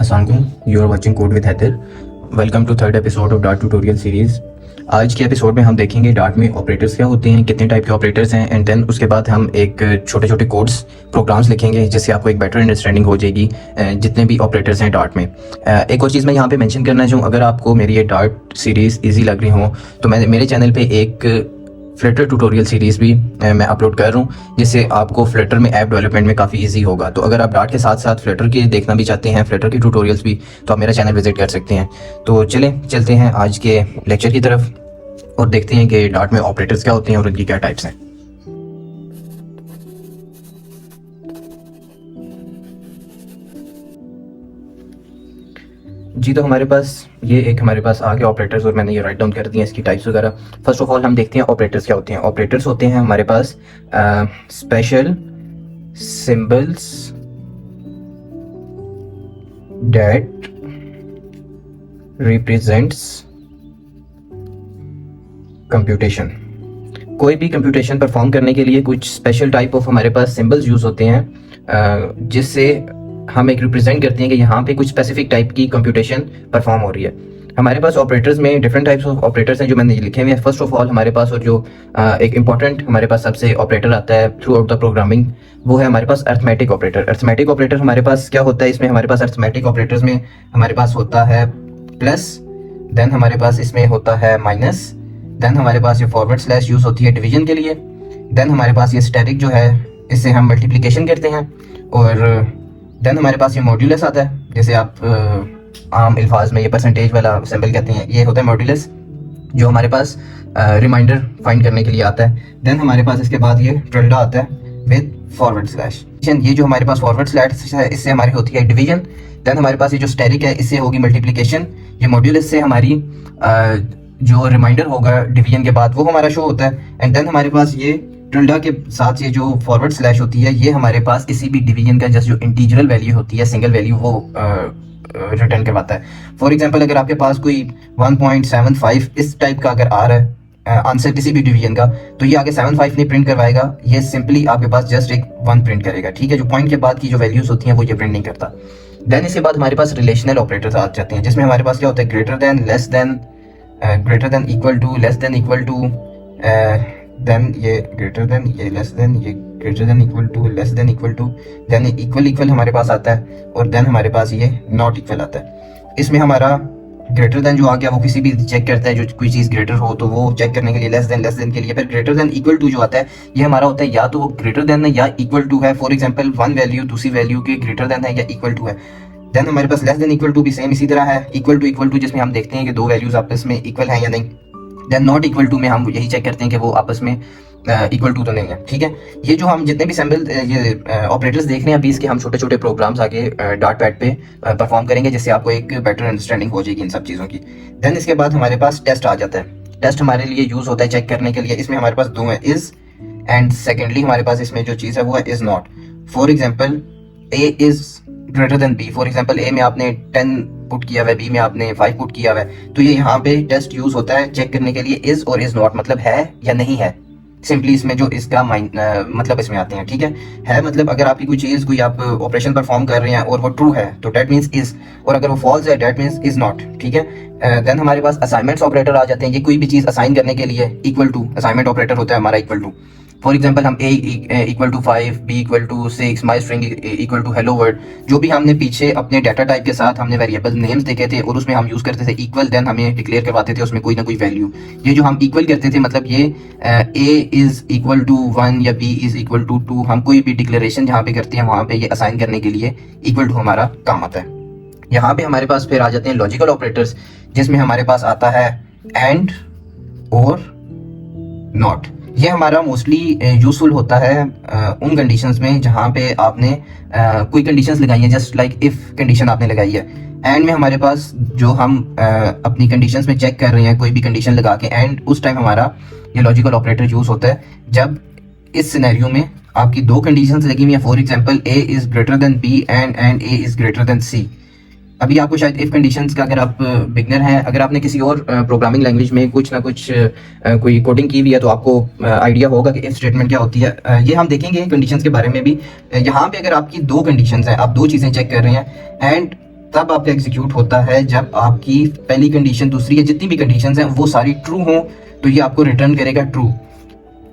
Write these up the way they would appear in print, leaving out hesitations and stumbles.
अस्सलाम वालेकुम, you are watching code with Haider. Welcome to third episode of Dart tutorial series. आज के episode में हम देखेंगे डार्ट में ऑपरेटर्स क्या होते हैं, कितने टाइप के ऑपरेटर्स हैं, एंड देन उसके बाद हम एक छोटे छोटे कोड्स प्रोग्राम्स लिखेंगे जिससे आपको एक बेटर अंडरस्टैंडिंग हो जाएगी जितने भी ऑपरेटर्स हैं डार्ट में। एक और चीज़ मैं यहाँ पे मेंशन करना चाहूँ, अगर आपको मेरी ये डार्ट सीरीज़ ईजी लग रही हो तो मैं मेरे चैनल पे एक फ्लटर ट्यूटोरियल सीरीज़ भी मैं अपलोड कर रहा हूँ जिससे आपको फ्लटर में ऐप डेवलपमेंट में काफ़ी इजी होगा। तो अगर आप डार्ट के साथ साथ फ्लटर के देखना भी चाहते हैं, फ्लटर के ट्यूटोरियल्स भी, तो आप मेरा चैनल विजिट कर सकते हैं। तो चलते हैं आज के लेक्चर की तरफ और देखते हैं कि डार्ट में ऑपरेटर्स क्या होते हैं और उनकी क्या टाइप्स हैं। जी, तो हमारे पास आ गए ऑपरेटर्स और मैंने ये राइट डाउन कर दिए इसकी टाइप्स वगैरह। फर्स्ट ऑफ ऑल हम देखते हैं ऑपरेटर्स क्या होते हैं। ऑपरेटर्स होते हैं हमारे पास special symbols that represents computation. कोई भी कंप्यूटेशन परफॉर्म करने के लिए कुछ स्पेशल टाइप ऑफ हमारे पास सिंबल्स यूज होते हैं जिससे हम एक रिप्रेजेंट करते हैं कि यहाँ पे कुछ स्पेसिफिक टाइप की कंप्यूटेशन परफॉर्म हो रही है। हमारे पास ऑपरेटर्स में डिफरेंट टाइप्स ऑफ ऑपरेटर्स हैं जो मैंने लिखे हुए हैं। फर्स्ट ऑफ ऑल हमारे पास और जो एक इंपॉर्टेंट हमारे पास सबसे ऑपरेटर आता है थ्रू आउट द प्रोग्रामिंग, वो है हमारे पास अरिथमेटिक ऑपरेटर। अरिथमेटिक ऑपरेटर हमारे पास क्या होता है, इसमें हमारे पास अरिथमेटिक ऑपरेटर्स में हमारे पास होता है प्लस, देन हमारे पास इसमें होता है माइनस, देन हमारे पास ये फॉरवर्ड स्लैश यूज होती है डिवीजन के लिए, देन हमारे पास ये स्टैटिक जो है इससे हम मल्टीप्लिकेशन करते हैं, और देन हमारे पास ये मॉड्यूलस आता है जैसे आप आम अल्फाज में ये परसेंटेज वाला सिंबल कहते हैं, ये होता है मॉड्यूलस जो हमारे पास रिमाइंडर फाइंड करने के लिए आता है। देन हमारे पास इसके बाद ये टिल्डा आता है विद फॉरवर्ड स्लैश। ये जो हमारे पास फॉरवर्ड स्लैश है इससे हमारी होती है डिवीजन। देन हमारे पास ये जो स्टैटिक है इससे होगी मल्टीप्लिकेशन। ये मॉड्यूलस से हमारी जो रिमाइंडर होगा डिवीजन के बाद वो हमारा शो होता है। एंड देन हमारे पास ये टिल्डा के साथ ये जो फॉरवर्ड स्लैश होती है ये हमारे पास किसी भी डिवीजन का जस्ट जो इंटीजरल वैल्यू होती है, सिंगल वैल्यू, वो रिटर्न करवाता है। फॉर एग्जांपल अगर आपके पास कोई 1.75 इस टाइप का अगर आ रहा है आंसर किसी भी डिवीजन का, तो ये आगे 75 नहीं प्रिंट करवाएगा, ये सिंपली आपके पास जस्ट एक 1 प्रिंट करेगा। ठीक है, जो पॉइंट के बाद की जो वैल्यूज होती हैं वो ये प्रिंट नहीं करता। देन इसके बाद हमारे पास रिलेशनल ऑपरेटर्स आ जाते हैं जिसमें हमारे पास क्या होता है, greater than, less than, greater than equal to, less than equal to, then ये ग्रेटर देन, ये लेस देन, ये greater than equal to, less than equal to, then equal equal हमारे पास आता है, और देन हमारे पास ये नॉट इक्वल आता है। इसमें हमारा ग्रेटर देन जो आ गया वो किसी भी चेक करता है, जो कोई चीज़ ग्रेटर हो तो वो चेक करने के लिए, लेस देन के लिए। फिर ग्रेटर देन इक्वल टू जो आता है ये हमारा होता है या तो वो ग्रेटर देन है या इक्वल टू है। फॉर एग्जाम्पल वन वैल्यू दूसरी वैल्यू के ग्रेटर देन है या इक्वल टू है। देन हमारे पास लेस देन इक्वल टू भी सेम इसी तरह है, इक्वल टू जिसमें हम देखते हैं कि दो वैल्यूज आपस में इक्वल हैं या नहीं। देन नॉट इक्वल टू में हम यही चेक करते हैं कि वो आपस में इक्वल टू तो नहीं है। ठीक है, ये जो हम जितने भी सिंबल ये ऑपरेटर्स देख रहे हैं अभी, इसके हम छोटे छोटे प्रोग्राम्स आगे डार्ट पैड पे परफॉर्म करेंगे जिससे आपको एक बेटर अंडरस्टैंडिंग हो जाएगी इन सब चीज़ों की। देन इसके बाद हमारे पास टेस्ट आ जाता है। टेस्ट हमारे लिए यूज होता है चेक करने के लिए। इसमें हमारे पास दो है, इज एंड सेकेंडली हमारे पास इसमें जो चीज़ है वो है is not. For example A is greater than B. For example A में आपने 10 पुट किया हुआ है, बी में आपने 5 पुट किया हुआ है, तो ये यहाँ पे टेस्ट यूज होता है चेक करने के लिए इज और इज नॉट, मतलब है या नहीं है। सिंपली इसमें जो इसका मतलब इसमें आते हैं। ठीक है मतलब अगर आपकी कोई चीज़, कोई आप ऑपरेशन परफॉर्म कर रहे हैं और वो ट्रू है तो डेट मीन्स इज, और अगर वो फॉल्स है डेट मीन्स इज नॉट। ठीक है, देन हमारे पास असाइनमेंट्स ऑपरेटर आ जाते हैं। ये कोई भी चीज़ असाइन करने के लिए इक्वल टू असाइनमेंट ऑपरेटर होता है हमारा इक्वल टू। फॉर एग्जाम्पल हम A equal to 5, B equal to 6, my string equal to hello world, जो भी हमने पीछे अपने डाटा टाइप के साथ हमने वेरिएबल नेम्स देखे थे और उसमें हम यूज करते थे इक्वल, देन हमें डिक्लेयर करवाते थे उसमें कोई ना कोई वैल्यू। ये जो हम इक्वल करते थे मतलब ये ए इज इक्वल टू 1 या बी इज इक्वल टू 2, हम कोई भी डिक्लेरेशन जहाँ पे करते हैं वहाँ पे ये असाइन करने के लिए इक्वल टू हमारा काम आता है। यहाँ पे हमारे पास फिर आ जाते हैं लॉजिकल ऑपरेटर्स जिसमें हमारे पास आता है एंड और नॉट। ये हमारा मोस्टली यूजफुल होता है उन कंडीशंस में जहाँ पे आपने कोई कंडीशंस लगाई है, जस्ट लाइक इफ कंडीशन आपने लगाई है। एंड में हमारे पास जो हम अपनी कंडीशंस में चेक कर रहे हैं कोई भी कंडीशन लगा के, एंड उस टाइम हमारा ये लॉजिकल ऑपरेटर यूज होता है जब इस सिनेरियो में आपकी दो कंडीशंस लगी हुई है। For example A is greater than B and A is greater than C. अभी आपको शायद इफ कंडीशंस का, अगर आप बिगनर हैं, अगर आपने किसी और प्रोग्रामिंग लैंग्वेज में कुछ ना कुछ कोई कोडिंग की हुई है तो आपको आइडिया होगा कि इफ स्टेटमेंट क्या होती है। ये हम देखेंगे कंडीशंस के बारे में भी। यहाँ पे अगर आपकी दो कंडीशंस हैं, आप दो चीज़ें चेक कर रहे हैं एंड तब आपका एग्जीक्यूट होता है जब आपकी पहली कंडीशन, दूसरी या जितनी भी कंडीशंस हैं वो सारी ट्रू हों, तो ये आपको रिटर्न करेगा ट्रू।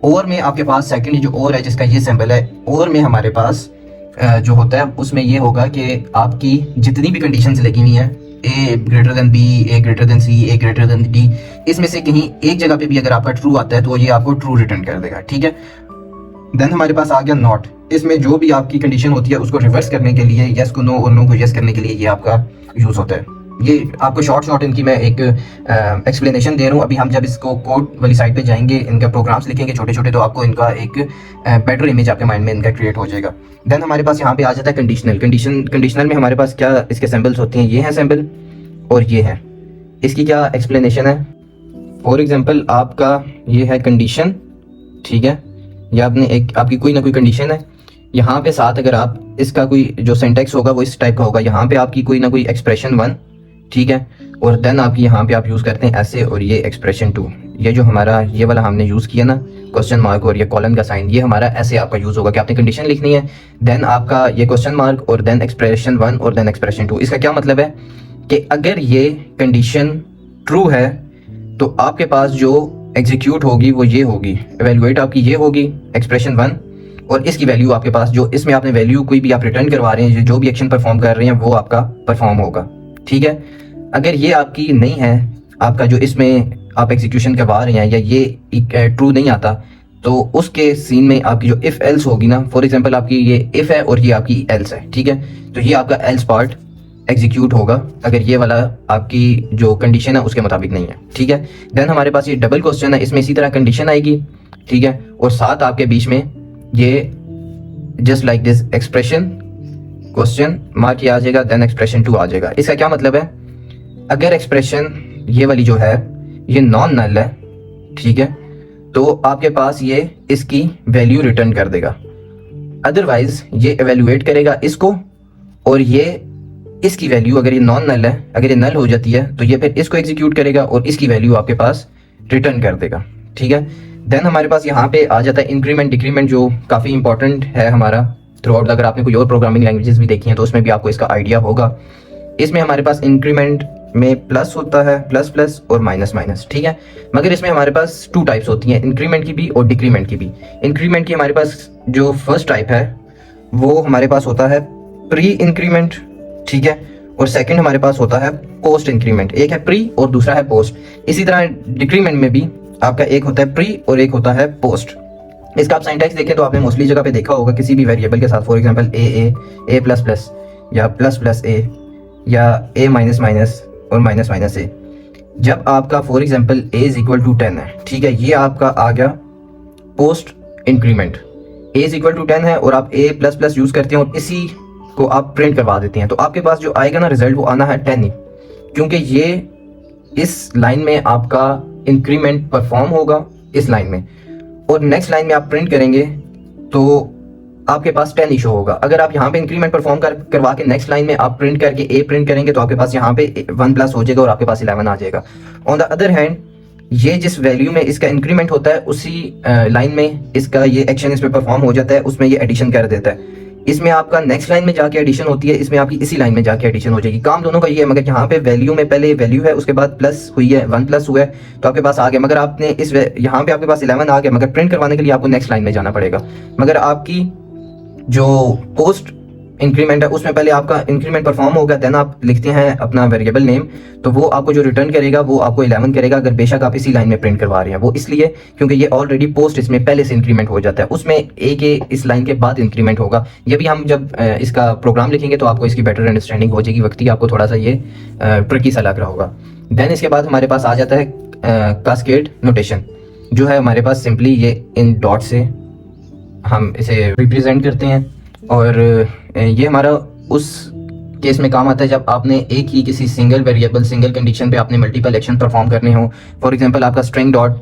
और में आपके पास सेकंड जो और है जिसका ये सिंबल है, और में हमारे पास जो होता है उसमें ये होगा कि आपकी जितनी भी कंडीशंस लगी हुई हैं, ए ग्रेटर देन बी, ए ग्रेटर देन सी, ए ग्रेटर देन डी, इसमें से कहीं एक जगह पे भी अगर आपका ट्रू आता है तो ये आपको ट्रू रिटर्न कर देगा, ठीक है। देन हमारे पास आ गया नॉट। इसमें जो भी आपकी कंडीशन होती है उसको रिवर्स करने के लिए, यस को नो और नो को यस करने के लिए ये आपका यूज होता है। ये आपको शॉर्ट इनकी मैं एक एक्सप्लेनेशन दे रहा हूँ। अभी हम जब इसको कोड वाली साइड पे जाएंगे, इनका प्रोग्राम्स लिखेंगे छोटे छोटे, तो आपको इनका एक बेटर इमेज आपके माइंड में इनका क्रिएट हो जाएगा। देन हमारे पास यहाँ पे आ जाता है कंडीशनल में हमारे पास क्या इसके सिंबल्स होते हैं, ये हैं सिंबल और ये है। इसकी क्या एक्सप्लेनेशन है, फॉर एग्जाम्पल आपका ये है कंडीशन, ठीक है, या आपने एक आपकी कोई ना कोई कंडीशन है, यहाँ पे साथ अगर आप इसका कोई जो सिंटैक्स होगा वो इस टाइप का होगा, यहाँ पे आपकी कोई ना कोई एक्सप्रेशन 1, ठीक है, और देन आपकी यहाँ पे आप यूज़ करते हैं ऐसे, और ये एक्सप्रेशन 2, ये जो हमारा ये वाला हमने यूज़ किया ना क्वेश्चन मार्क और ये कॉलन का साइन, ये हमारा ऐसे आपका यूज़ होगा कि आपने कंडीशन लिखनी है, देन आपका ये क्वेश्चन मार्क और देन एक्सप्रेशन 1 और देन एक्सप्रेशन 2। इसका क्या मतलब है कि अगर ये कंडीशन ट्रू है तो आपके पास जो एग्जीक्यूट होगी वो ये होगी, एवेल्युएट आपकी ये होगी एक्सप्रेशन 1, और इसकी वैल्यू आपके पास जो इसमें आपने वैल्यू कोई भी आप रिटर्न करवा रहे हैं, जो भी एक्शन परफॉर्म कर रहे हैं वो आपका परफॉर्म होगा, ठीक है। अगर ये आपकी नहीं है, आपका जो इसमें आप एग्जीक्यूशन करवा रहे हैं या ये ट्रू नहीं आता, तो उसके सीन में आपकी जो इफ एल्स होगी ना, फॉर एग्जांपल आपकी ये इफ है और ये आपकी एल्स है, ठीक है, तो ये आपका एल्स पार्ट एग्जीक्यूट होगा अगर ये वाला आपकी जो कंडीशन है उसके मुताबिक नहीं है, ठीक है। देन हमारे पास ये डबल क्वेश्चन है, इसमें इसी तरह कंडीशन आएगी, ठीक है, और साथ आपके बीच में ये just like this expression question mark ये आ जाएगा, देन एक्सप्रेशन 2 आ जाएगा। इसका क्या मतलब है, अगर एक्सप्रेशन ये वाली जो है ये नॉन नल है, ठीक है, तो आपके पास ये इसकी वैल्यू रिटर्न कर देगा, अदरवाइज ये एवेल्युएट करेगा इसको, और ये इसकी वैल्यू अगर ये नॉन नल है, अगर ये नल हो जाती है तो ये फिर इसको एग्जीक्यूट करेगा और इसकी वैल्यू आपके पास रिटर्न कर देगा, ठीक है। देन हमारे पास यहाँ पे आ जाता है इंक्रीमेंट डिक्रीमेंट, जो काफ़ी इंपॉर्टेंट है हमारा थ्रू आउट। अगर आपने कोई और प्रोग्रामिंग लैंग्वेजेस भी देखी हैं तो उसमें भी आपको इसका आइडिया होगा। इसमें हमारे पास इंक्रीमेंट में प्लस होता है, प्लस प्लस और माइनस माइनस, ठीक है, मगर इसमें हमारे पास 2 टाइप्स होती हैं, इंक्रीमेंट की भी और डिक्रीमेंट की भी। इंक्रीमेंट की हमारे पास जो फर्स्ट टाइप है वो हमारे पास होता है प्री इंक्रीमेंट, ठीक है, और सेकंड हमारे पास होता है पोस्ट इंक्रीमेंट। एक है प्री और दूसरा है पोस्ट। इसी तरह डिक्रीमेंट में भी आपका एक होता है प्री और एक होता है पोस्ट। इसका आप सिंटैक्स देखें तो आपने मोस्टली जगह पे देखा होगा, किसी भी वेरिएबल के साथ, for example a plus plus या प्लस प्लस ए या ए माइनस माइनस और माइनस माइनस ए। जब आपका for example a is equal to 10 है, ठीक है, ये आपका आ गया post increment. A is equal to 10 है और आप ए प्लस प्लस यूज करते हैं और इसी को आप प्रिंट करवा देते हैं, तो आपके पास जो आएगा ना रिजल्ट वो आना है 10 ही, क्योंकि ये इस लाइन में आपका इंक्रीमेंट परफॉर्म होगा इस लाइन में, और नेक्स्ट लाइन में आप प्रिंट करेंगे तो आपके पास 10 ही शो होगा। अगर आप यहाँ पे इंक्रीमेंट परफॉर्म करवा के नेक्स्ट लाइन में आप प्रिंट करके ए प्रिंट करेंगे तो आपके पास यहाँ पे 1 प्लस हो जाएगा और आपके पास 11 आ जाएगा। ऑन द अदर हैंड ये जिस वैल्यू में इसका इंक्रीमेंट होता है उसी लाइन में इसका ये एक्शन इसमें परफॉर्म हो जाता है, उसमें ये एडिशन कर देता है। इसमें आपका नेक्स्ट लाइन में जाके एडिशन होती है, इसमें आपकी इसी लाइन में जाके एडिशन हो जाएगी। काम दोनों का ये है, मगर यहाँ पे वैल्यू में पहले वैल्यू है, उसके बाद प्लस हुई है, 1 प्लस हुआ है तो आपके पास आ गया, मगर आपने इस यहाँ पे आपके पास 11 आ गया, मगर प्रिंट करवाने के लिए आपको नेक्स्ट लाइन में जाना पड़ेगा। मगर आपकी जो पोस्ट इंक्रीमेंट है उसमें पहले आपका इंक्रीमेंट परफॉर्म होगा, देन आप लिखते हैं अपना वेरिएबल नेम, तो वो आपको जो रिटर्न करेगा वो आपको 11 करेगा, अगर बेशक आप इसी लाइन में प्रिंट करवा रहे हैं। वो इसलिए क्योंकि ये ऑलरेडी पोस्ट इसमें पहले से इंक्रीमेंट हो जाता है, उसमें ए के इस लाइन के बाद इंक्रीमेंट होगा। ये भी हम जब इसका प्रोग्राम लिखेंगे तो आपको इसकी बेटर अंडरस्टैंडिंग हो जाएगी, वक्ती आपको थोड़ा सा ये ट्रिकी सा लग रहा होगा। देन इसके बाद हमारे पास आ जाता है कास्केड नोटेशन, जो है हमारे पास सिंपली ये इन डॉट से हम इसे रिप्रेजेंट करते हैं, और ये हमारा उस केस में काम आता है जब आपने एक ही किसी सिंगल वेरिएबल सिंगल कंडीशन पे आपने मल्टीपल एक्शन परफॉर्म करने हो। फॉर एग्जांपल आपका स्ट्रिंग डॉट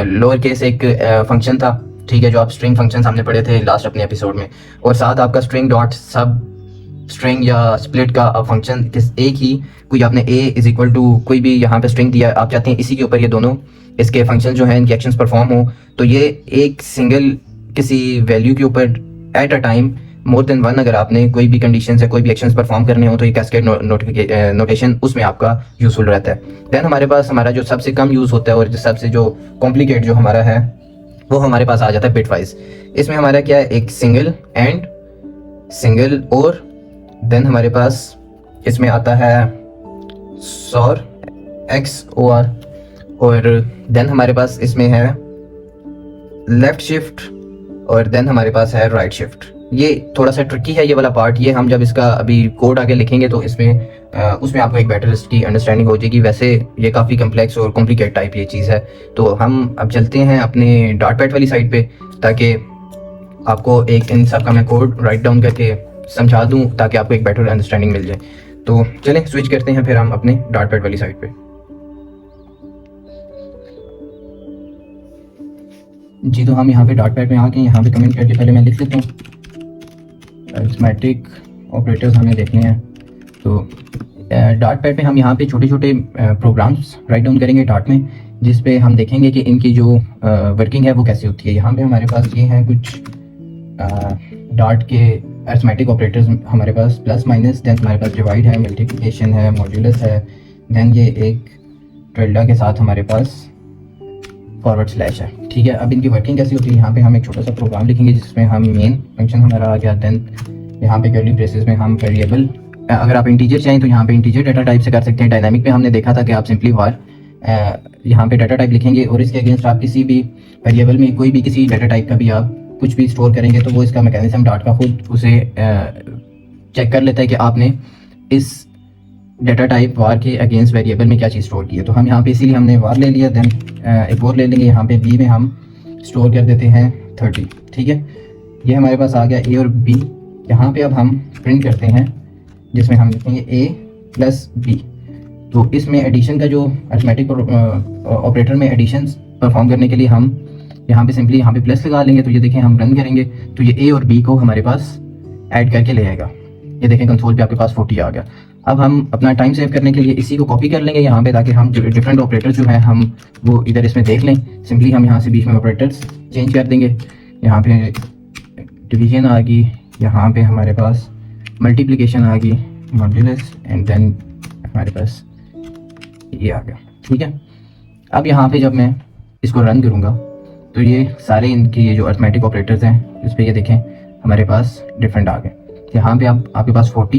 लोअर केस एक फंक्शन था, ठीक है, जो आप स्ट्रिंग फंक्शन सामने पढ़े थे लास्ट अपने एपिसोड में, और साथ आपका स्ट्रिंग डॉट सब स्ट्रिंग या स्प्लिट का फंक्शन एक ही कोई आपने ए इज इक्वल टू कोई भी यहाँ पे स्ट्रिंग दिया, आप चाहते हैं इसी के ऊपर ये दोनों इसके फंक्शन जो है इनके एक्शंस परफॉर्म हो, तो ये एक सिंगल किसी वैल्यू के ऊपर at a time more than one अगर आपने कोई भी कंडीशन से कोई भी एक्शंस परफॉर्म करने हो तो ये कैस्केड नोटेशन उसमें आपका यूजफुल रहता है। देन हमारे पास हमारा जो सबसे कम यूज़ होता है और सबसे जो कॉम्प्लिकेट जो हमारा है वो हमारे पास आ जाता है बिटवाइज। इसमें हमारा क्या है, एक सिंगल एंड सिंगल और देन हमारे पास इसमें आता है सॉर XOR और देन हमारे पास इसमें है लेफ्ट शिफ्ट और देन हमारे पास है राइट शिफ्ट। ये थोड़ा सा ट्रिकी है ये वाला पार्ट, ये हम जब इसका अभी कोड आगे लिखेंगे तो इसमें उसमें आपको एक बेटर इसकी अंडरस्टैंडिंग हो जाएगी। वैसे ये काफ़ी कम्प्लेक्स और कॉम्प्लिकेट टाइप ये चीज़ है। तो हम अब चलते हैं अपने डॉट पैड वाली साइड पे ताकि आपको एक इन सब का मैं कोड राइट डाउन करके समझा दूं ताकि आपको एक बेटर अंडरस्टैंडिंग मिल जाए। तो चलें स्विच करते हैं फिर हम अपने डॉट पैड वाली साइड पे। जी तो हम यहाँ पे डॉट पैड पे आके यहाँ पे कमेंट करके पहले मैं लिख लेता हूँ अरिथमेटिक ऑपरेटर्स हमें देखने हैं। तो डॉट पैड पे हम यहाँ पे छोटे छोटे प्रोग्राम्स राइट डाउन करेंगे डॉट में, जिस पे हम देखेंगे कि इनकी जो वर्किंग है वो कैसे होती है। यहाँ पे हमारे पास ये हैं कुछ डॉट के अरिथमेटिक ऑपरेटर्स हमारे पास प्लस माइनस, देन हमारे पास डिवाइड है, मल्टीप्लिकेशन है, मॉड्यूलस है, देन ये एक टिल्डा के साथ हमारे पास फॉरवर्ड स्लैश है। ठीक है, अब इनकी वर्किंग कैसी होती है, यहाँ पे हम एक छोटा सा प्रोग्राम लिखेंगे जिसमें हम मेन फंक्शन हमारा आ गया, देन यहाँ पे कर्ली ब्रेसेस में हम वेरिएबल, अगर आप इंटीजर चाहें तो यहाँ पे इंटीजर डाटा टाइप से कर सकते हैं। डायनामिक पे हमने देखा था कि आप सिंपली वार यहाँ पे डाटा टाइप लिखेंगे और इसके अगेंस्ट आप किसी भी वेरिएबल में कोई भी किसी डाटा टाइप का भी आप कुछ भी स्टोर करेंगे तो वो इसका मैकेनिज्म डॉट का खुद उसे चेक कर लेता है कि आपने इस डाटा टाइप वार के अगेंस्ट वेरिएबल में क्या चीज़ स्टोर की है। तो हम यहाँ पे इसीलिए हमने वार ले लिया, देन एक और ले लेंगे, यहाँ पे बी में हम स्टोर कर देते हैं 30। ठीक है, ये हमारे पास आ गया ए और बी। यहाँ पे अब हम प्रिंट करते हैं जिसमें हम लिखेंगे ए प्लस बी। तो इसमें एडिशन का जो अरिथमेटिक ऑपरेटर में एडिशन परफॉर्म करने के लिए हम यहाँ पे सिंपली यहाँ पे प्लस लगा लेंगे। तो ये देखें हम रन करेंगे तो ये ए और बी को हमारे पास ऐड करके ले आएगा। ये देखें कंसोल पे आपके पास 40 आ गया। अब हम अपना टाइम सेव करने के लिए इसी को कॉपी कर लेंगे यहाँ पे, ताकि हम डिफरेंट ऑपरेटर्स जो हैं हम वो इधर इसमें देख लें। सिंपली हम यहाँ से बीच में ऑपरेटर्स चेंज कर देंगे। यहाँ पे डिवीजन आ गई, यहाँ पे हमारे पास मल्टीप्लिकेशन आ गई, मॉड्यूलस, एंड देन हमारे पास ये आ गया। ठीक है, अब यहाँ पे जब मैं इसको रन करूँगा तो ये सारे इनके ये जो अरिथमेटिक ऑपरेटर्स हैं इस पर ये देखें हमारे पास डिफरेंट आ गए। यहाँ पे आपके पास 40,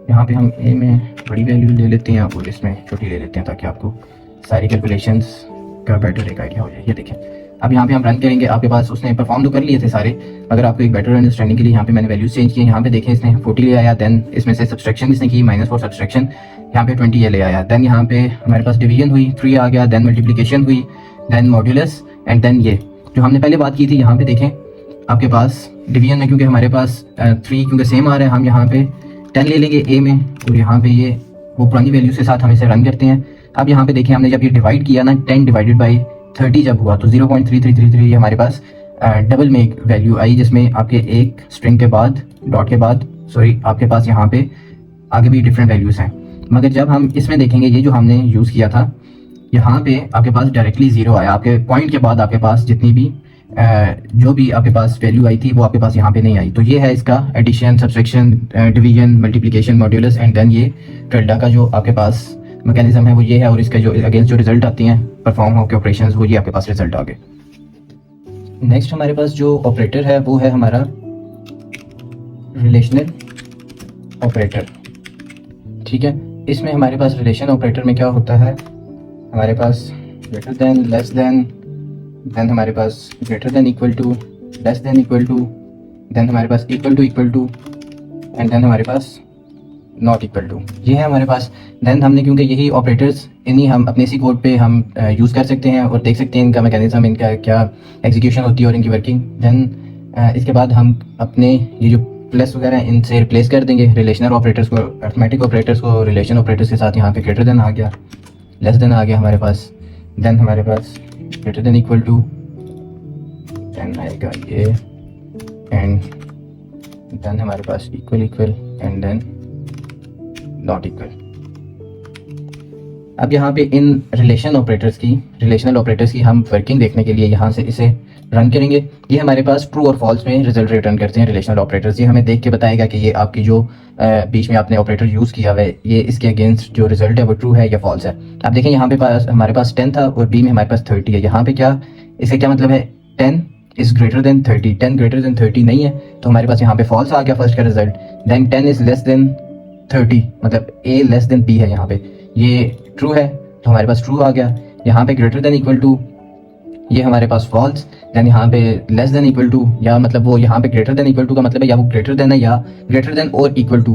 यहाँ पे हम ए में बड़ी वैल्यू ले लेते हैं और इसमें छोटी ले लेते हैं ताकि आपको सारी कैलकुलेशंस का बेटर एक आइडिया हो जाए। ये देखें अब यहाँ पे हम रन करेंगे, आपके पास उसने परफॉर्म तो कर लिए थे सारे, अगर आपको एक बेटर अंडरस्टैंडिंग के लिए यहाँ पे मैंने वैल्यूज चेंज किए। यहाँ पे देखें इसने 40 ले आया, देन इसमें से सब्सट्रैक्शन इसने की -4 सब्सट्रैक्शन, यहाँ पे 20 ये ले आया, देन यहाँ पे हमारे पास डिवीजन हुई 3 आ गया, देन मल्टीप्लिकेशन हुई, देन मॉड्यूलस, एंड देन ये जो हमने पहले बात की थी यहाँ पे देखें आपके पास डिवीजन में क्योंकि हमारे पास 3 क्योंकि सेम आ रहा है, हम यहाँ पे 10 ले लेंगे ए में और यहाँ पे ये वो पुरानी वैल्यूज के साथ हम इसे रन करते हैं। अब यहाँ पे देखें हमने जब ये डिवाइड किया ना 10 डिवाइडेड बाई 30 जब हुआ तो 0.3333 ये हमारे पास डबल में एक वैल्यू आई, जिसमें आपके एक स्ट्रिंग के बाद डॉट के बाद आपके पास यहाँ पे आगे भी डिफरेंट वैल्यूज़ हैं। मगर जब हम इसमें देखेंगे ये जो हमने यूज़ किया था यहाँ पे आपके पास डायरेक्टली 0 आया, आपके पॉइंट के बाद आपके पास जितनी भी जो भी आपके पास वैल्यू आई थी वो आपके पास यहाँ पे नहीं आई। तो ये है इसका addition, subtraction, division, multiplication, modulus, and then ये टिल्डा का जो आपके पास मैकेनिज्म है वो ये है, और इसका जो अगेंस्ट जो रिजल्ट आती हैं परफॉर्म होकर ऑपरेशंस वो ये आपके पास रिजल्ट आ गए। नेक्स्ट हमारे पास जो ऑपरेटर है वो है हमारा रिलेशनल ऑपरेटर। ठीक है, इसमें हमारे पास रिलेशन ऑपरेटर में क्या होता है, हमारे पास greater than, less than, then हमारे पास greater than equal to, less than equal to, then हमारे पास इक्वल टू, एंड देन हमारे पास नॉट इक्वल टू। ये है हमारे पास। देन हमने क्योंकि यही ऑपरेटर्स इन्हीं हम अपने इसी कोड पे हम यूज़ कर सकते हैं और देख सकते हैं इनका मैकेनिज्म, इनका क्या एग्जीक्यूशन होती है और इनकी वर्किंग। देन इसके बाद हम अपने ये जो प्लस वगैरह इनसे रिप्लेस कर देंगे रिलेशनल ऑपरेटर्स को, अरिथमेटिक ऑपरेटर्स को रिलेशन ऑपरेटर्स के साथ। यहाँ पे ग्रेटर देन आ गया, लेस देन आ गया हमारे पास, देन हमारे पास greater than equal to, then आएगा ये, एंड देन हमारे पास equal, and then not equal. अब यहाँ पे इन रिलेशनल ऑपरेटर्स की हम वर्किंग देखने के लिए यहाँ से इसे रन करेंगे। ये हमारे पास ट्रू और फॉल्स में रिजल्ट रिटर्न करते हैं रिलेशनल ऑपरेटर्स। ये हमें देख के बताएगा कि ये आपकी जो बीच में आपने ऑपरेटर यूज़ किया हुआ है, ये इसके अगेंस्ट जो रिजल्ट है वो ट्रू है या फॉल्स है। आप देखें यहाँ पे हमारे पास 10 था और बी में हमारे पास 30 है। यहाँ पे क्या, इसका क्या मतलब है, 10 is greater then 30, 10 greater than 30 नहीं है, तो हमारे पास यहाँ पे फॉल्स आ गया फर्स्ट का result. Then 10 is less than 30, मतलब ए लेस देन बी है, यहाँ पे ये ट्रू है तो हमारे पास ट्रू आ गया। यहाँ पे ग्रेटर देन इक्वल टू, ये हमारे पास फॉल्स। देन यहाँ पे लेस देन इक्वल टू, या मतलब वो यहाँ पे ग्रेटर देन इक्वल टू का मतलब है या वो ग्रेटर देन है या ग्रेटर देन और इक्वल टू,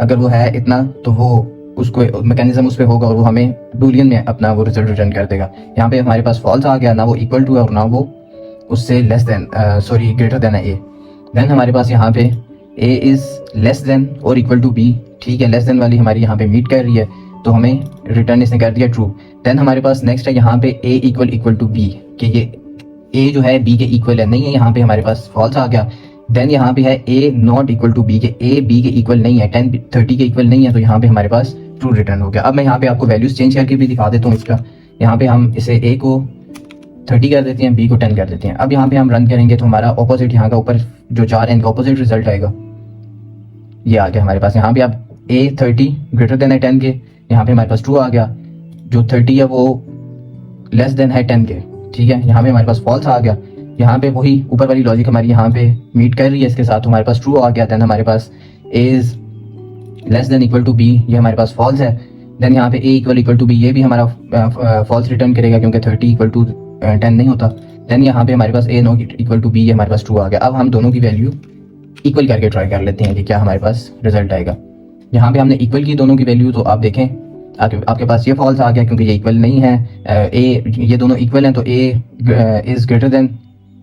अगर वो है इतना तो वो उसको मैकेनिज्म उस पर होगा और वो हमें बूलियन में अपना वो रिजल्ट रिटर्न कर देगा। यहाँ पे हमारे पास फॉल्स आ गया, ना वो इक्वल टू है और ना वो उससे लेस देन ग्रेटर देन है ए। देन हमारे पास यहाँ पे ए इज़ लेस देन और इक्वल टू बी, ठीक है, लेस देन वाली हमारी यहाँ पे मीट कर रही है तो हमें रिटर्न इसने कर दिया ट्रू। देन हमारे पास नेक्स्ट है यहाँ पे ए इक्वल टू बी, कि ये ए जो है बी के इक्वल है, नहीं है, यहाँ पे हमारे पास फॉल्स आ गया। देन यहाँ पे है ए नॉट इक्वल टू बी, के ए बी के इक्वल नहीं है, 10 30 के इक्वल नहीं है, तो यहाँ पे हमारे पास ट्रू रिटर्न हो गया। अब मैं यहाँ पे आपको वैल्यूज चेंज करके भी दिखा देता हूँ इसका। यहाँ पे हम इसे ए को 30 कर देते हैं, बी को 10 कर देते हैं। अब यहाँ पे हम रन करेंगे तो हमारा ऑपोजिट यहाँ का ऊपर जो 4 है इनका ऑपोजिट रिजल्ट आएगा, ये आ गया हमारे पास। यहाँ पे अब ए 30 ग्रेटर देन है 10 के, यहाँ पे हमारे पास ट्रू आ गया। जो 30 है वो लेस देन है 10 के, ठीक है, यहाँ पे हमारे पास फॉल्स आ गया। यहाँ पे वही ऊपर वाली लॉजिक हमारी यहाँ पे मीट कर रही है इसके साथ, तो हमारे पास ट्रू आ गया। देन हमारे पास A is less than equal to B, ये हमारे पास फॉल्स है। देन यहाँ पे ए इक्वल टू बी, ये भी हमारा फॉल्स रिटर्न करेगा क्योंकि 30 इक्वल टू 10 नहीं होता। देन यहाँ पे हमारे पास ए नॉट इक्वल टू बी, ये हमारे पास ट्रू आ गया। अब हम दोनों की वैल्यू इक्वल करके ट्राई कर लेते हैं कि क्या हमारे पास रिजल्ट आएगा। यहाँ पे हमने इक्वल की दोनों की वैल्यू, तो आप देखें आपके पास ये फॉल्स आ गया क्योंकि ये इक्वल नहीं है। ए ये दोनों इक्वल हैं तो a is greater than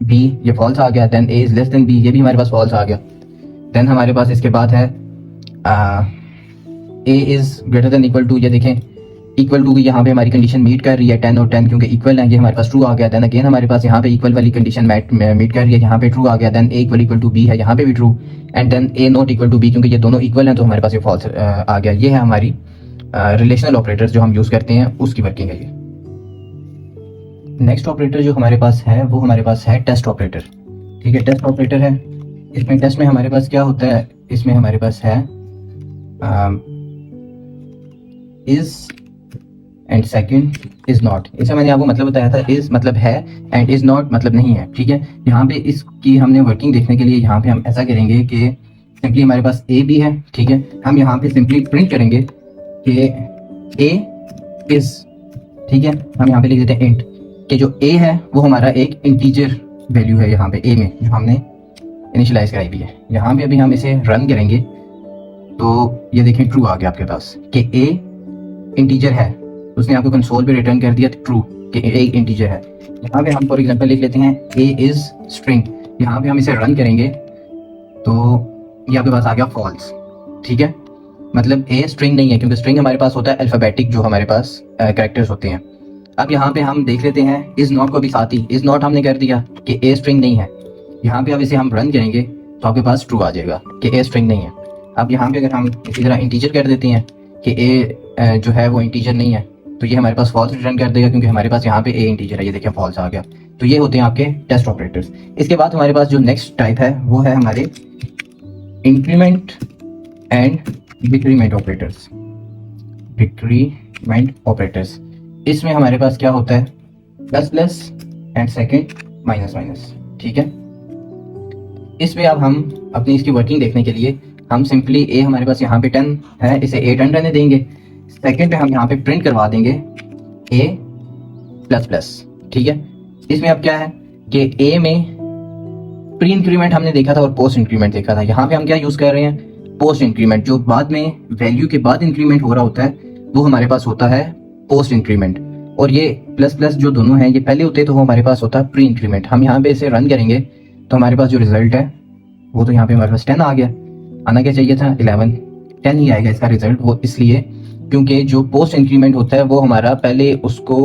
b, ये फॉल्स आ गया। Then a is less than b, ये भी हमारे पास फॉल्स आ गया। देन हमारे पास इसके बाद है a is greater than equal to, ये देखें इक्वल टू की यहाँ पे हमारी कंडीशन मीट कर रही है, 10 और 10 क्योंकि इक्वल है, ये हमारे पास ट्रू आ गया। देन अगेन हमारे पास यहाँ पे इक्वल वाली कंडीशन मीट कर रही है, यहाँ पे ट्रू आ गया। Then a equal to b है, यहाँ पे भी true. And then a not equal to b, क्योंकि ये दोनों इक्वल हैं तो हमारे पास ये फॉल्स आ गया। ये है हमारी रिलेशनल ऑपरेटर्स जो हम यूज़ करते हैं, उसकी वर्किंग है ये। नेक्स्ट ऑपरेटर जो हमारे पास है वो हमारे पास है टेस्ट ऑपरेटर, ठीक है, टेस्ट ऑपरेटर है। इसमें टेस्ट में हमारे पास क्या होता है, इसमें हमारे पास है is and second is not. इसे मैंने आपको मतलब बताया था, इज मतलब है एंड इज नॉट मतलब नहीं है, ठीक है। यहाँ पे इसकी हमने वर्किंग देखने के लिए यहाँ पे हम ऐसा करेंगे कि सिंपली हमारे पास ए भी है, ठीक है, हम यहाँ पे सिंपली प्रिंट करेंगे कि ए इज, ठीक है, हम यहाँ पे लिख देते हैं इंट, कि जो ए है वो हमारा एक इंटीजर वैल्यू है यहाँ पे ए में जो हमने इनिशियलाइज कराई भी है। यहाँ पे अभी हम इसे रन करेंगे तो ये देखें ट्रू आ गया आपके पास कि ए इंटीजर है, उसने आपको कंसोल पे रिटर्न कर दिया ट्रू कि ए इंटीजर है। यहाँ पे हम फॉर एग्जांपल लिख लेते हैं ए इज स्ट्रिंग, यहाँ पे हम इसे रन करेंगे तो ये आपके पास आ गया फॉल्स, ठीक है, मतलब ए स्ट्रिंग नहीं है क्योंकि स्ट्रिंग हमारे पास होता है अल्फाबेटिक जो हमारे पास कैरेक्टर्स होते हैं। अब यहाँ पे हम देख लेते हैं इज नॉट को भी साथ ही इज नॉट हमने कर दिया कि ए स्ट्रिंग नहीं है। यहाँ पे अब इसे हम रन करेंगे तो आपके पास ट्रू आ जाएगा कि ए स्ट्रिंग नहीं है। अब यहाँ पे अगर हम इसी तरह इंटीजर कर देते हैं कि ए जो है वो इंटीजर नहीं है तो ये हमारे पास फॉल्स रिटर्न कर देगा क्योंकि हमारे पास यहाँ पे ए इंटीजर है, ये देखिए फॉल्स आ गया। तो ये होते हैं आपके टेस्ट ऑपरेटर्स। इसके बाद हमारे पास जो नेक्स्ट टाइप है वो है हमारे increment and decrement operators. Decrement operators, इसमें हमारे पास क्या होता है plus plus and second minus minus, ठीक है। इसमें अब हम अपनी इसकी वर्किंग देखने के लिए हम सिंपली ए हमारे पास यहाँ पे 10 है, इसे ए 10 रहने देंगे। सेकंड पे हम यहाँ पे प्रिंट करवा देंगे ए प्लस प्लस, ठीक है। इसमें अब क्या है कि ए में प्री इंक्रीमेंट हमने देखा था और पोस्ट इंक्रीमेंट देखा था। यहाँ पे हम क्या यूज कर रहे हैं, पोस्ट इंक्रीमेंट, जो बाद में वैल्यू के बाद इंक्रीमेंट हो रहा होता है वो हमारे पास होता है पोस्ट इंक्रीमेंट। और ये प्लस प्लस जो दोनों हैं ये पहले होते हैं तो वो हमारे पास होता है प्री इंक्रीमेंट। हम यहाँ पे इसे रन करेंगे तो हमारे पास जो रिजल्ट है वो तो यहाँ पे हमारे पास 10 आ गया, आना क्या चाहिए था 11, 10 ही आएगा इसका रिजल्ट। वो इसलिए क्योंकि जो पोस्ट इंक्रीमेंट होता है वो हमारा पहले उसको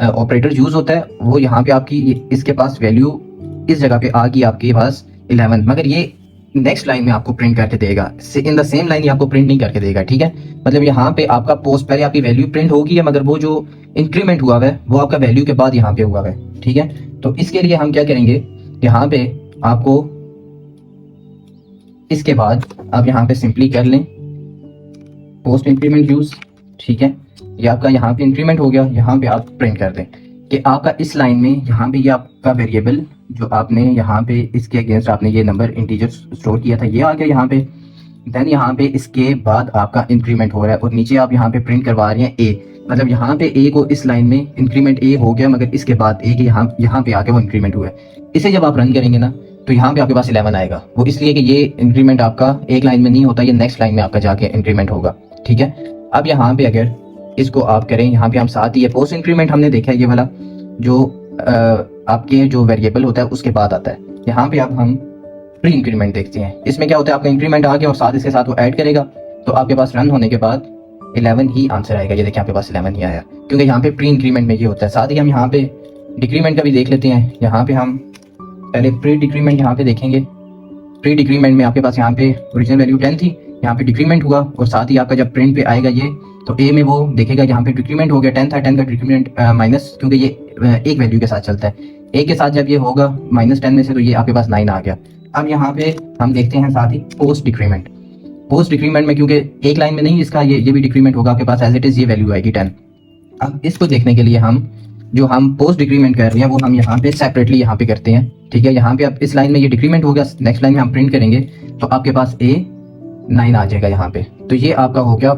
ऑपरेटर यूज होता है, वो यहाँ पे आपकी इसके पास वैल्यू इस जगह पे आ गई आपके पास 11, मगर ये नेक्स्ट लाइन में आपको प्रिंट करके देगा, इन द सेम लाइन ये आपको प्रिंट नहीं करके देगा, ठीक है। मतलब यहाँ पे आपका पोस्ट पहले आपकी वैल्यू प्रिंट होगी है, मगर वो जो इंक्रीमेंट हुआ है वो आपका वैल्यू के बाद यहाँ पे हुआ है, ठीक है। तो इसके लिए हम क्या करेंगे, यहाँ पे आपको इसके बाद आप यहाँ पे सिंपली कर लें पोस्ट इंक्रीमेंट यूज, ठीक है। ये आपका यहाँ पे इंक्रीमेंट हो गया, यहाँ पे आप प्रिंट कर दें कि आपका इस लाइन में यहाँ पे ये आपका वेरिएबल जो आपने यहाँ पे इसके अगेंस्ट आपने ये नंबर इंटीजर स्टोर किया था ये आ गया यहाँ पे। देन यहाँ पे इसके बाद आपका इंक्रीमेंट हो रहा है और नीचे आप यहाँ पे प्रिंट करवा रहे हैं ए, मतलब यहाँ पे ए को इस लाइन में इंक्रीमेंट ए हो गया, मगर इसके बाद ए के यहाँ पे आके वो इंक्रीमेंट हुआ है। इसे जब आप रन करेंगे ना तो यहाँ पे आपके पास 11 आएगा, वो इसलिए कि ये इंक्रीमेंट आपका एक लाइन में नहीं होता, ये नेक्स्ट लाइन में आपका जाके इंक्रीमेंट होगा, ठीक है। अब यहाँ पे अगर इसको आप करें, यहाँ पे हम साथ ही पोस्ट इंक्रीमेंट हमने देखा है, ये वाला जो आपके जो वेरिएबल होता है उसके बाद आता है। यहाँ पे अब हम प्री इंक्रीमेंट देखते हैं, इसमें क्या होता है आपका इंक्रीमेंट आ गया और साथ इसके साथ वो ऐड करेगा, तो आपके पास रन होने के बाद 11 ही आंसर आएगा। ये देखिए आपके पास 11 ही आया, क्योंकि यहाँ पे प्री इंक्रीमेंट में ये होता है। साथ ही हम यहाँ पे डिक्रीमेंट का भी देख लेते हैं। यहाँ पे हम पहले प्री डिक्रीमेंट यहाँ पे देखेंगे। प्री डिक्रीमेंट में आपके पास यहाँ पे ओरिजिनल वैल्यू 10 थी, यहाँ पे डिक्रीमेंट हुआ और साथ ही आपका जब प्रिंट पे आएगा ये, तो ए में वो देखेगा यहाँ पे डिक्रीमेंट हो गया, 10 था, 10 का डिक्रीमेंट माइनस, क्योंकि ये एक वैल्यू के साथ चलता है, ए के साथ जब ये होगा -10 में से, तो ये आपके पास 9 आ गया। अब यहाँ पे हम देखते हैं साथ ही पोस्ट डिक्रीमेंट। पोस्ट डिक्रीमेंट में क्योंकि एक लाइन में नहीं इसका ये भी डिक्रीमेंट होगा आपके पास, एज इट इज ये वैल्यू आएगी 10। अब इसको देखने के लिए हम पोस्ट डिक्रीमेंट कर रहे हैं वो हम यहाँ पे सेपरेटली यहाँ पे करते हैं, ठीक है। यहाँ पे अब इस लाइन में ये डिक्रीमेंट होगा, नेक्स्ट लाइन में हम प्रिंट करेंगे तो आपके पास ए 9 आ जाएगा यहाँ पे। तो ये आपका हो गया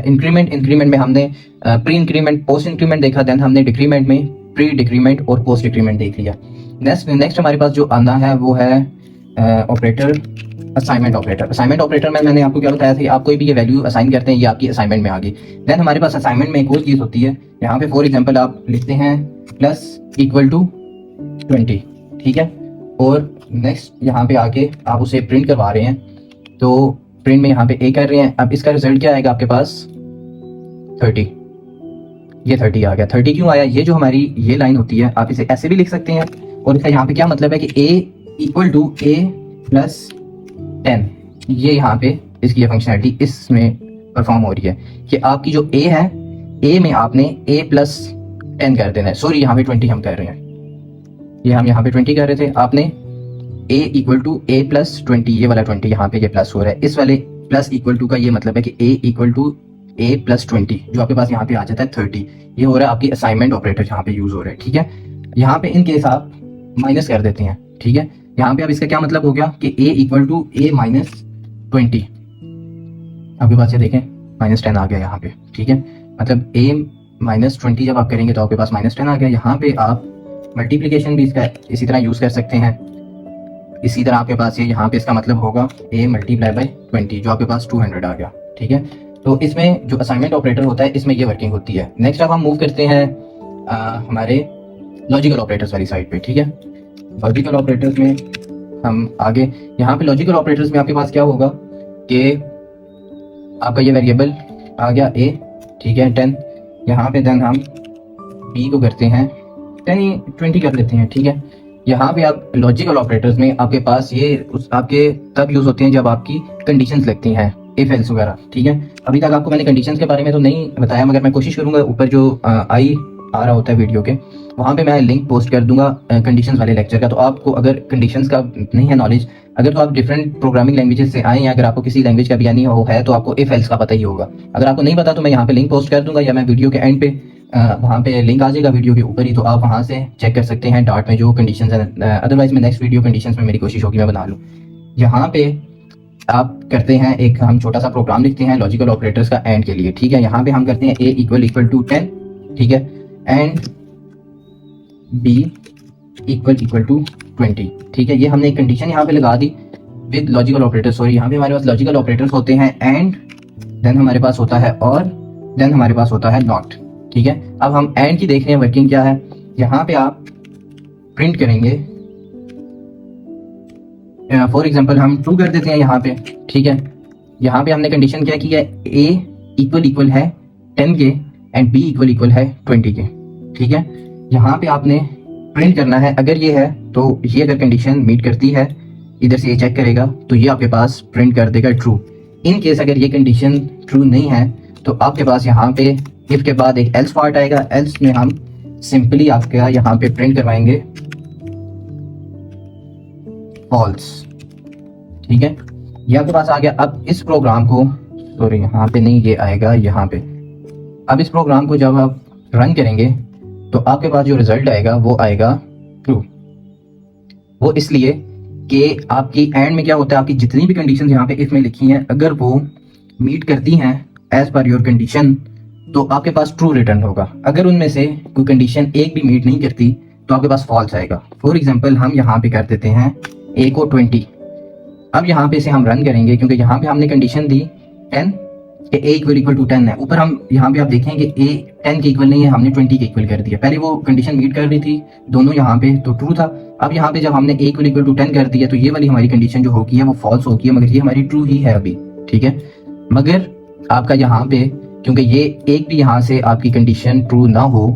इंक्रीमेंट में हमने प्री इंक्रीमेंट, पोस्ट इंक्रीमेंट देखा, देन हमने डिक्रीमेंट में प्री डिक्रीमेंट और पोस्ट डिक्रीमेंट देख लिया। नेक्स्ट हमारे पास जो आना है वो है operator, assignment operator. Assignment operator में मैंने आपको क्या बताया था कि आप कोई भी ये वैल्यू असाइन करते हैं ये आपकी असाइनमेंट में आ गई। देन हमारे पास असाइनमेंट में एक और चीज़ होती है, यहाँ पे फॉर एग्जांपल आप लिखते हैं +=20, ठीक है, और नेक्स्ट यहाँ पे आके आप उसे प्रिंट करवा रहे हैं, तो प्रिंट में यहाँ पे ए कर रहे हैं। अब इसका रिजल्ट क्या आएगा आपके पास 30, ये 30 आ गया। 30 क्यों आया, ये जो हमारी ये लाइन होती है आप इसे ऐसे भी लिख सकते हैं, और इसका यहाँ पे क्या मतलब है कि a = a + 10, ये यहाँ पे इसकी ये फंक्शनैलिटी इसमें परफॉर्म हो रही है कि आपकी जो a है, a में आपने a + 10 कर देना है। सॉरी यहाँ पे 20 हम कर रहे हैं, ये हम यहाँ पे 20 कर रहे थे, आपने a = a + 20, ये वाला 20 यहाँ पे ये प्लस हो रहा है, इस वाले प्लस इक्वल टू का ये मतलब है कि a = a + 20 जो आपके पास यहाँ पे आ जाता है 30, ये हो रहा है आपकी असाइनमेंट ऑपरेटर यहाँ पे यूज हो रहा है, ठीक है। यहाँ पे इन केस आप माइनस कर देते हैं, ठीक है। यहाँ पे अब इसका क्या मतलब हो गया कि a = a - 20, आपके पास ये देखें -10 आ गया यहाँ पे, ठीक है। मतलब a - 20 जब आप करेंगे तो आपके पास -10 आ गया। यहाँ पे आप मल्टीप्लिकेशन भी इसका इसी तरह यूज कर सकते हैं, इसी तरह आपके पास ये यहाँ पे इसका मतलब होगा a × 20 जो आपके पास 200 आ गया, ठीक है। तो इसमें जो असाइनमेंट ऑपरेटर होता है इसमें ये वर्किंग होती है। नेक्स्ट अब हम मूव करते हैं हमारे लॉजिकल ऑपरेटर्स वाली साइड पे, ठीक है। लॉजिकल ऑपरेटर्स में हम आगे, यहाँ पे लॉजिकल ऑपरेटर्स में आपके पास क्या होगा कि आपका ये वेरिएबल आ गया a, ठीक है, 10, यहाँ पे देन हम b को करते हैं 20 कर लेते हैं, ठीक है। यहाँ पे आप लॉजिकल ऑपरेटर्स में आपके पास ये आपके तब यूज होते हैं जब आपकी कंडीशंस लगती हैं, इफ एल्स वगैरह, ठीक है। अभी तक आपको मैंने कंडीशंस के बारे में तो नहीं बताया, मगर मैं कोशिश करूंगा ऊपर जो आई आ रहा होता है वीडियो के, वहाँ पे मैं लिंक पोस्ट कर दूंगा कंडीशंस वाले लेक्चर का। तो आपको अगर कंडीशंस का नहीं है नॉलेज, अगर तो आप डिफरेंट प्रोग्रामिंग लैंग्वेजेस से आए हैं, अगर आपको किसी लैंग्वेज का भी यानी हो है तो आपको इफ एल्स का पता ही होगा। अगर आपको नहीं पता तो मैं यहाँ पे लिंक पोस्ट कर दूंगा, या मैं वीडियो के एंड पे वहाँ पे लिंक आ जाएगा वीडियो के ऊपर ही, तो आप वहाँ से चेक कर सकते हैं डार्ट में जो कंडीशंस है। अदरवाइज मैं नेक्स्ट वीडियो कंडीशंस में मेरी कोशिश होगी मैं बना लूँ। यहाँ पे आप करते हैं एक हम छोटा सा प्रोग्राम लिखते हैं लॉजिकल ऑपरेटर्स का एंड के लिए, ठीक है। यहाँ पे हम करते हैं a = 10, ठीक है, एंड b = 20, ठीक है। ये हमने एक कंडीशन यहाँ पे लगा दी विद लॉजिकल ऑपरेटर। सॉरी, यहाँ पे हमारे पास लॉजिकल ऑपरेटर्स होते हैं एंड, देन हमारे पास होता है और, देन हमारे पास होता है नॉट, ठीक है। अब हम एंड की देख रहे हैं वर्किंग क्या है। यहाँ पे आप प्रिंट करेंगे, फॉर एग्जांपल हम ट्रू कर देते हैं यहाँ पे, ठीक है। यहाँ पे हमने कंडीशन क्या की है, a = है 10 के एंड b = है 20 के, ठीक है। यहाँ पे आपने प्रिंट करना है, अगर ये है तो ये अगर कंडीशन मीट करती है, इधर से ये चेक करेगा तो ये आपके पास प्रिंट कर देगा ट्रू। इन केस अगर ये कंडीशन ट्रू नहीं है तो आपके पास यहाँ पे इफ के बाद एक एल्स पार्ट आएगा। एल्स में हम सिंपली आपके यहाँ पे प्रिंट करवाएंगे फॉल्स। ठीक है, ये आपके पास आ गया। अब इस प्रोग्राम को, सॉरी यहाँ पे नहीं, ये आएगा यहाँ पे। अब इस प्रोग्राम को जब आप रन करेंगे तो आपके पास जो रिजल्ट आएगा वो आएगा ट्रू। वो इसलिए कि आपकी एंड में क्या होता है, आपकी जितनी भी कंडीशन यहाँ पे इफ में लिखी हैं अगर वो मीट करती हैं एज पर योर कंडीशन तो आपके पास ट्रू रिटर्न होगा। अगर उनमें से कोई कंडीशन एक भी मीट नहीं करती तो आपके पास फॉल्स आएगा। फॉर एग्जांपल हम यहाँ पे कर देते हैं ए को 20। अब यहाँ पे इसे हम रन करेंगे क्योंकि यहाँ पे हमने कंडीशन दी 10 कि ए इक्वल टू 10 है। ऊपर हम यहाँ पे आप देखें कि ए 10 के इक्वल नहीं है, हमने 20 के इक्वल कर दिया। पहले वो कंडीशन मीट कर रही थी दोनों यहाँ पे तो ट्रू था। अब यहाँ पे जब हमने ए इक्वल टू 10 कर दिया तो ये वाली हमारी कंडीशन जो होगी है वो फॉल्स होगी है, मगर ये हमारी ट्रू ही है अभी। ठीक है, मगर आपका यहाँ पे क्योंकि ये एक भी यहाँ से आपकी कंडीशन ट्रू ना हो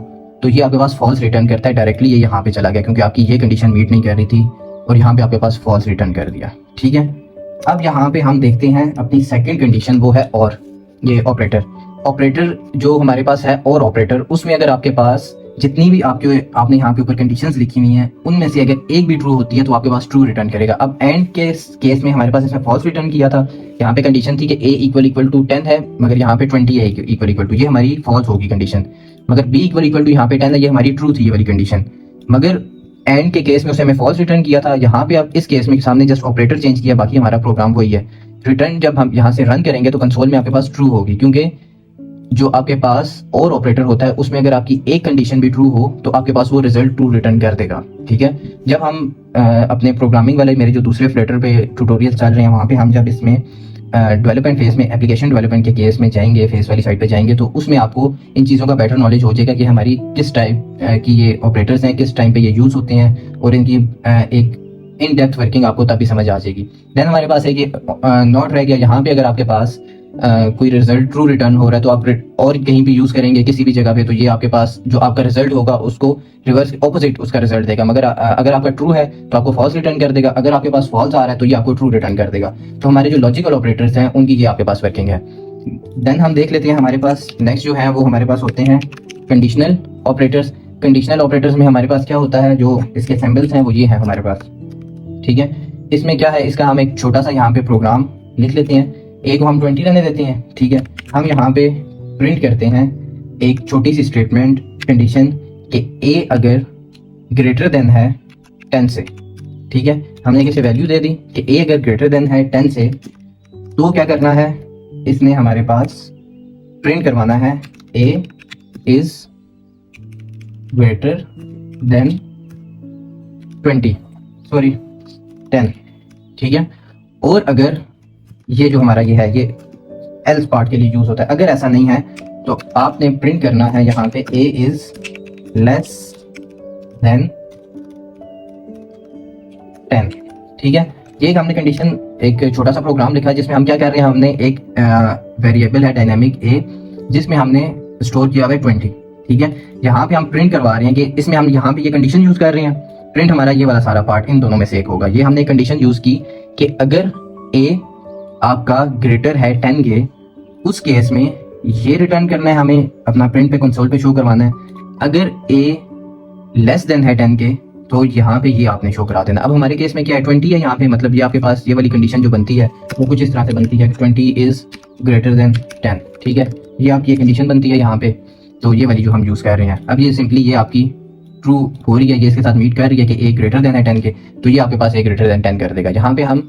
तो ये आपके पास फॉल्स रिटर्न करता है डायरेक्टली। ये यहाँ पे चला गया क्योंकि आपकी ये कंडीशन मीट नहीं कर रही थी और यहाँ पे आपके पास फॉल्स रिटर्न कर दिया। ठीक है, अब यहाँ पे हम देखते हैं अपनी सेकंड कंडीशन, वो है और। ये ऑपरेटर जो हमारे पास है और ऑपरेटर, उसमें अगर आपके पास जितनी भी आपने यहाँ पे ऊपर कंडीशंस लिखी हुई हैं उनमें से अगर एक भी ट्रू होती है तो आपके पास ट्रू रिटर्न करेगा। अब एंड के केस में हमारे पास इसमें फॉल्स रिटर्न किया था। यहाँ पे कंडीशन थी कि ए इक्वल टू 10 है मगर यहाँ पे 20 है इक्वल टू, ये हमारी फॉल्स होगी कंडीशन। मगर बी इक्वल टू यहाँ पे 10 है, ये हमारी ट्रू थी ये वाली कंडीशन। मगर एंड के केस में उसे हमें फॉल्स रिटर्न किया था। यहाँ पे अब इस केस में सामने जस्ट ऑपरेटर चेंज किया, बाकी हमारा प्रोग्राम वही है। रिटर्न जब हम यहाँ से रन करेंगे तो कंसोल में आपके पास ट्रू होगी क्योंकि जो आपके पास और ऑपरेटर होता है उसमें अगर आपकी एक कंडीशन भी ट्रू हो तो आपके पास वो रिजल्ट ट्रू रिटर्न कर देगा। ठीक है, जब हम अपने प्रोग्रामिंग वाले मेरे जो दूसरे फ्लटर पे ट्यूटोरियल चल रहे हैं वहाँ पे हम जब इसमें डेवलपमेंट फेज में एप्लीकेशन डेवलपमेंट के केस में जाएंगे, फेस वाली साइड पे जाएंगे तो उसमें आपको इन चीज़ों का बेटर नॉलेज हो जाएगा कि हमारी किस टाइप की ये ऑपरेटर्स हैं, किस टाइम पे ये यूज़ होते हैं और इनकी एक इन डेप्थ वर्किंग आपको तभी समझ आ जाएगी। देन हमारे पास है कि नॉट रह गया। यहाँ पे अगर आपके पास कोई रिजल्ट ट्रू रिटर्न हो रहा है तो आप और कहीं भी यूज करेंगे किसी भी जगह पे तो ये आपके पास जो आपका रिजल्ट होगा उसको रिवर्स ऑपोजिट उसका रिजल्ट देगा। मगर अगर आपका ट्रू है तो आपको फॉल्स रिटर्न कर देगा, अगर आपके पास फॉल्स आ रहा है तो ये आपको ट्रू रिटर्न कर देगा। तो हमारे जो लॉजिकल ऑपरेटर्स हैं उनकी ये आपके पास वर्किंग है। देन हम देख लेते हैं हमारे पास नेक्स्ट जो है वो हमारे पास होते हैं कंडीशनल ऑपरेटर्स। कंडीशनल ऑपरेटर्स में हमारे पास क्या होता है, जो इसके सिंबल्स हैं वो ये है हमारे पास। ठीक है, इसमें क्या है, इसका हम एक छोटा सा यहाँ पे प्रोग्राम लिख लेते हैं। ए को हम 20 रहने देते हैं। ठीक है, हम यहाँ पे प्रिंट करते हैं एक छोटी सी स्टेटमेंट कंडीशन कि ए अगर ग्रेटर देन है 10 से। ठीक है, हमने किसी वैल्यू दे दी कि ए अगर ग्रेटर देन है 10 से तो क्या करना है, इसने हमारे पास प्रिंट करवाना है ए इज ग्रेटर देन 10। ठीक है, और अगर ये जो हमारा ये है ये एल्स पार्ट के लिए यूज होता है। अगर ऐसा नहीं है तो आपने प्रिंट करना है यहाँ पे ए इज लेस देन 10। ठीक है, ये हमने कंडीशन एक छोटा सा प्रोग्राम लिखा है जिसमें हम क्या कर रहे हैं, हमने एक वेरिएबल है डायनामिक ए जिसमें हमने स्टोर किया हुआ है 20। ठीक है, यहाँ पे हम प्रिंट करवा रहे हैं कि इसमें हम यहाँ पे ये कंडीशन यूज कर रहे हैं। प्रिंट हमारा ये वाला सारा पार्ट इन दोनों में से एक होगा। ये हमने कंडीशन यूज की कि अगर ए आपका ग्रेटर है 10 के, उस केस में ये रिटर्न करना है हमें, अपना प्रिंट पे कंसोल पे शो करवाना है। अगर ए लेस देन है 10 के तो यहाँ पे ये आपने शो करा देना। अब हमारे केस में क्या है, 20 है यहाँ पे, मतलब ये आपके पास ये वाली कंडीशन जो बनती है वो कुछ इस तरह से बनती है, 20 इज ग्रेटर देन 10। ठीक है, ये आपकी कंडीशन बनती है यहाँ पे, तो ये वाली जो हम यूज कर रहे हैं। अब ये सिंपली ये आपकी ट्रू हो रही है, ये इसके साथ मीट कर रही है कि ए ग्रेटर देन है 10 के, तो ये आपके पास ए ग्रेटर देन 10 कर देगा। यहाँ पे हम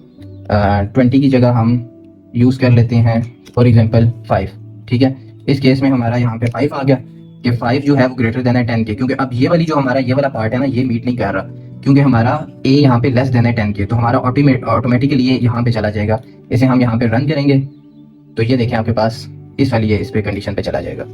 20 की जगह हम यूज़ कर लेते हैं फॉर एग्जांपल 5। ठीक है, इस केस में हमारा यहाँ पे 5 आ गया कि 5 जो है वो ग्रेटर देन है 10 के, क्योंकि अब ये वाली जो हमारा ये वाला पार्ट है ना ये मीट नहीं कर रहा क्योंकि हमारा ए यहाँ पे लेस देन है 10 के, तो हमारा ऑटोमेटिकली ये यहाँ पे चला जाएगा। इसे हम यहाँ पे रन करेंगे तो ये देखें आपके पास इस वाली इस पे कंडीशन पे चला जाएगा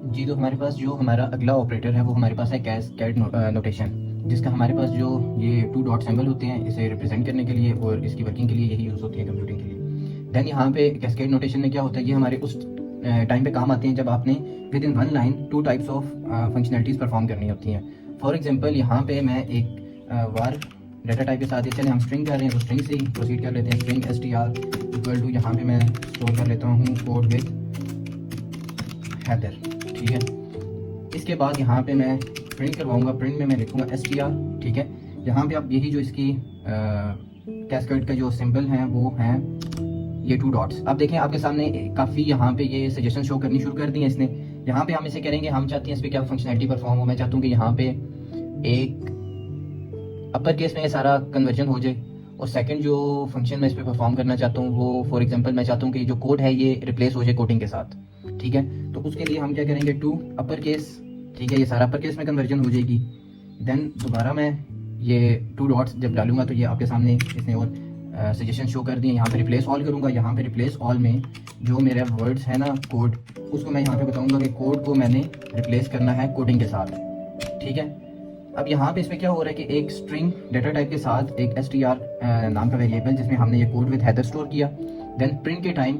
जी। तो हमारे पास जो हमारा अगला ऑपरेटर है वो हमारे पास है कैस्केड नोटेशन, जिसका हमारे पास जो ये 2 डॉट सिंबल होते हैं इसे रिप्रेजेंट करने के लिए और इसकी वर्किंग के लिए यही यूज़ होती है कंप्यूटिंग के लिए। देन यहाँ पे कैस्केड नोटेशन में क्या होता है, ये हमारे उस टाइम पे काम आते हैं जब आपने with in 1 line 2 types of functionalities perform करनी होती हैं। फॉर एग्जांपल यहाँ पे मैं एक वार डाटा टाइप के साथ, चले हम स्ट्रिंग कर रहे हैं तो स्ट्रिंग से ही प्रोसीड कर लेते हैं। स्ट्रिंग str इक्वल टू यहाँ पे मैं स्टोर कर लेता हूँ कोड विद हेडर, ठीक है। इसके बाद यहाँ पे मैं प्रिंट करवाऊँगा, प्रिंट में मैं लिखूँगा str, ठीक है। यहाँ पे आप यही जो इसकी कैस्केड का जो सिंबल है वो है ये 2 डॉट्स। अब देखें आपके सामने काफ़ी यहाँ पे ये सजेशन शो करनी शुरू कर दी है इसने। यहाँ पे हम इसे करेंगे, हम चाहते हैं इस पर क्या फंक्शनैलिटी परफॉर्म हो। मैं चाहता हूँ कि यहाँ पे एक अपर केस में ये सारा कन्वर्जन हो जाए, और सेकंड जो फंक्शन मैं इस पर परफॉर्म करना चाहता हूँ वो फॉर एग्जांपल मैं चाहता हूँ कि जो कोड है ये रिप्लेस हो जाए कोडिंग के साथ, ठीक है। तो उसके लिए हम क्या करेंगे, टू अपर केस, ठीक है, ये सारा अपर केस में कन्वर्जन हो जाएगी। देन दोबारा मैं ये 2 डॉट्स जब डालूंगा तो ये आपके सामने इसने और सजेशन शो कर दिए। यहाँ पे रिप्लेस ऑल करूँगा, यहाँ पे रिप्लेस ऑल में जो मेरे वर्ड्स है ना कोड, उसको मैं यहाँ पे बताऊँगा कि कोड को मैंने रिप्लेस करना है कोडिंग के साथ, ठीक है। अब यहाँ पे इसमें क्या हो रहा है कि एक स्ट्रिंग डाटा टाइप के साथ एक str नाम का वेरिएबल जिसमें हमने ये कोड विद हेडर स्टोर किया। देन प्रिंट के टाइम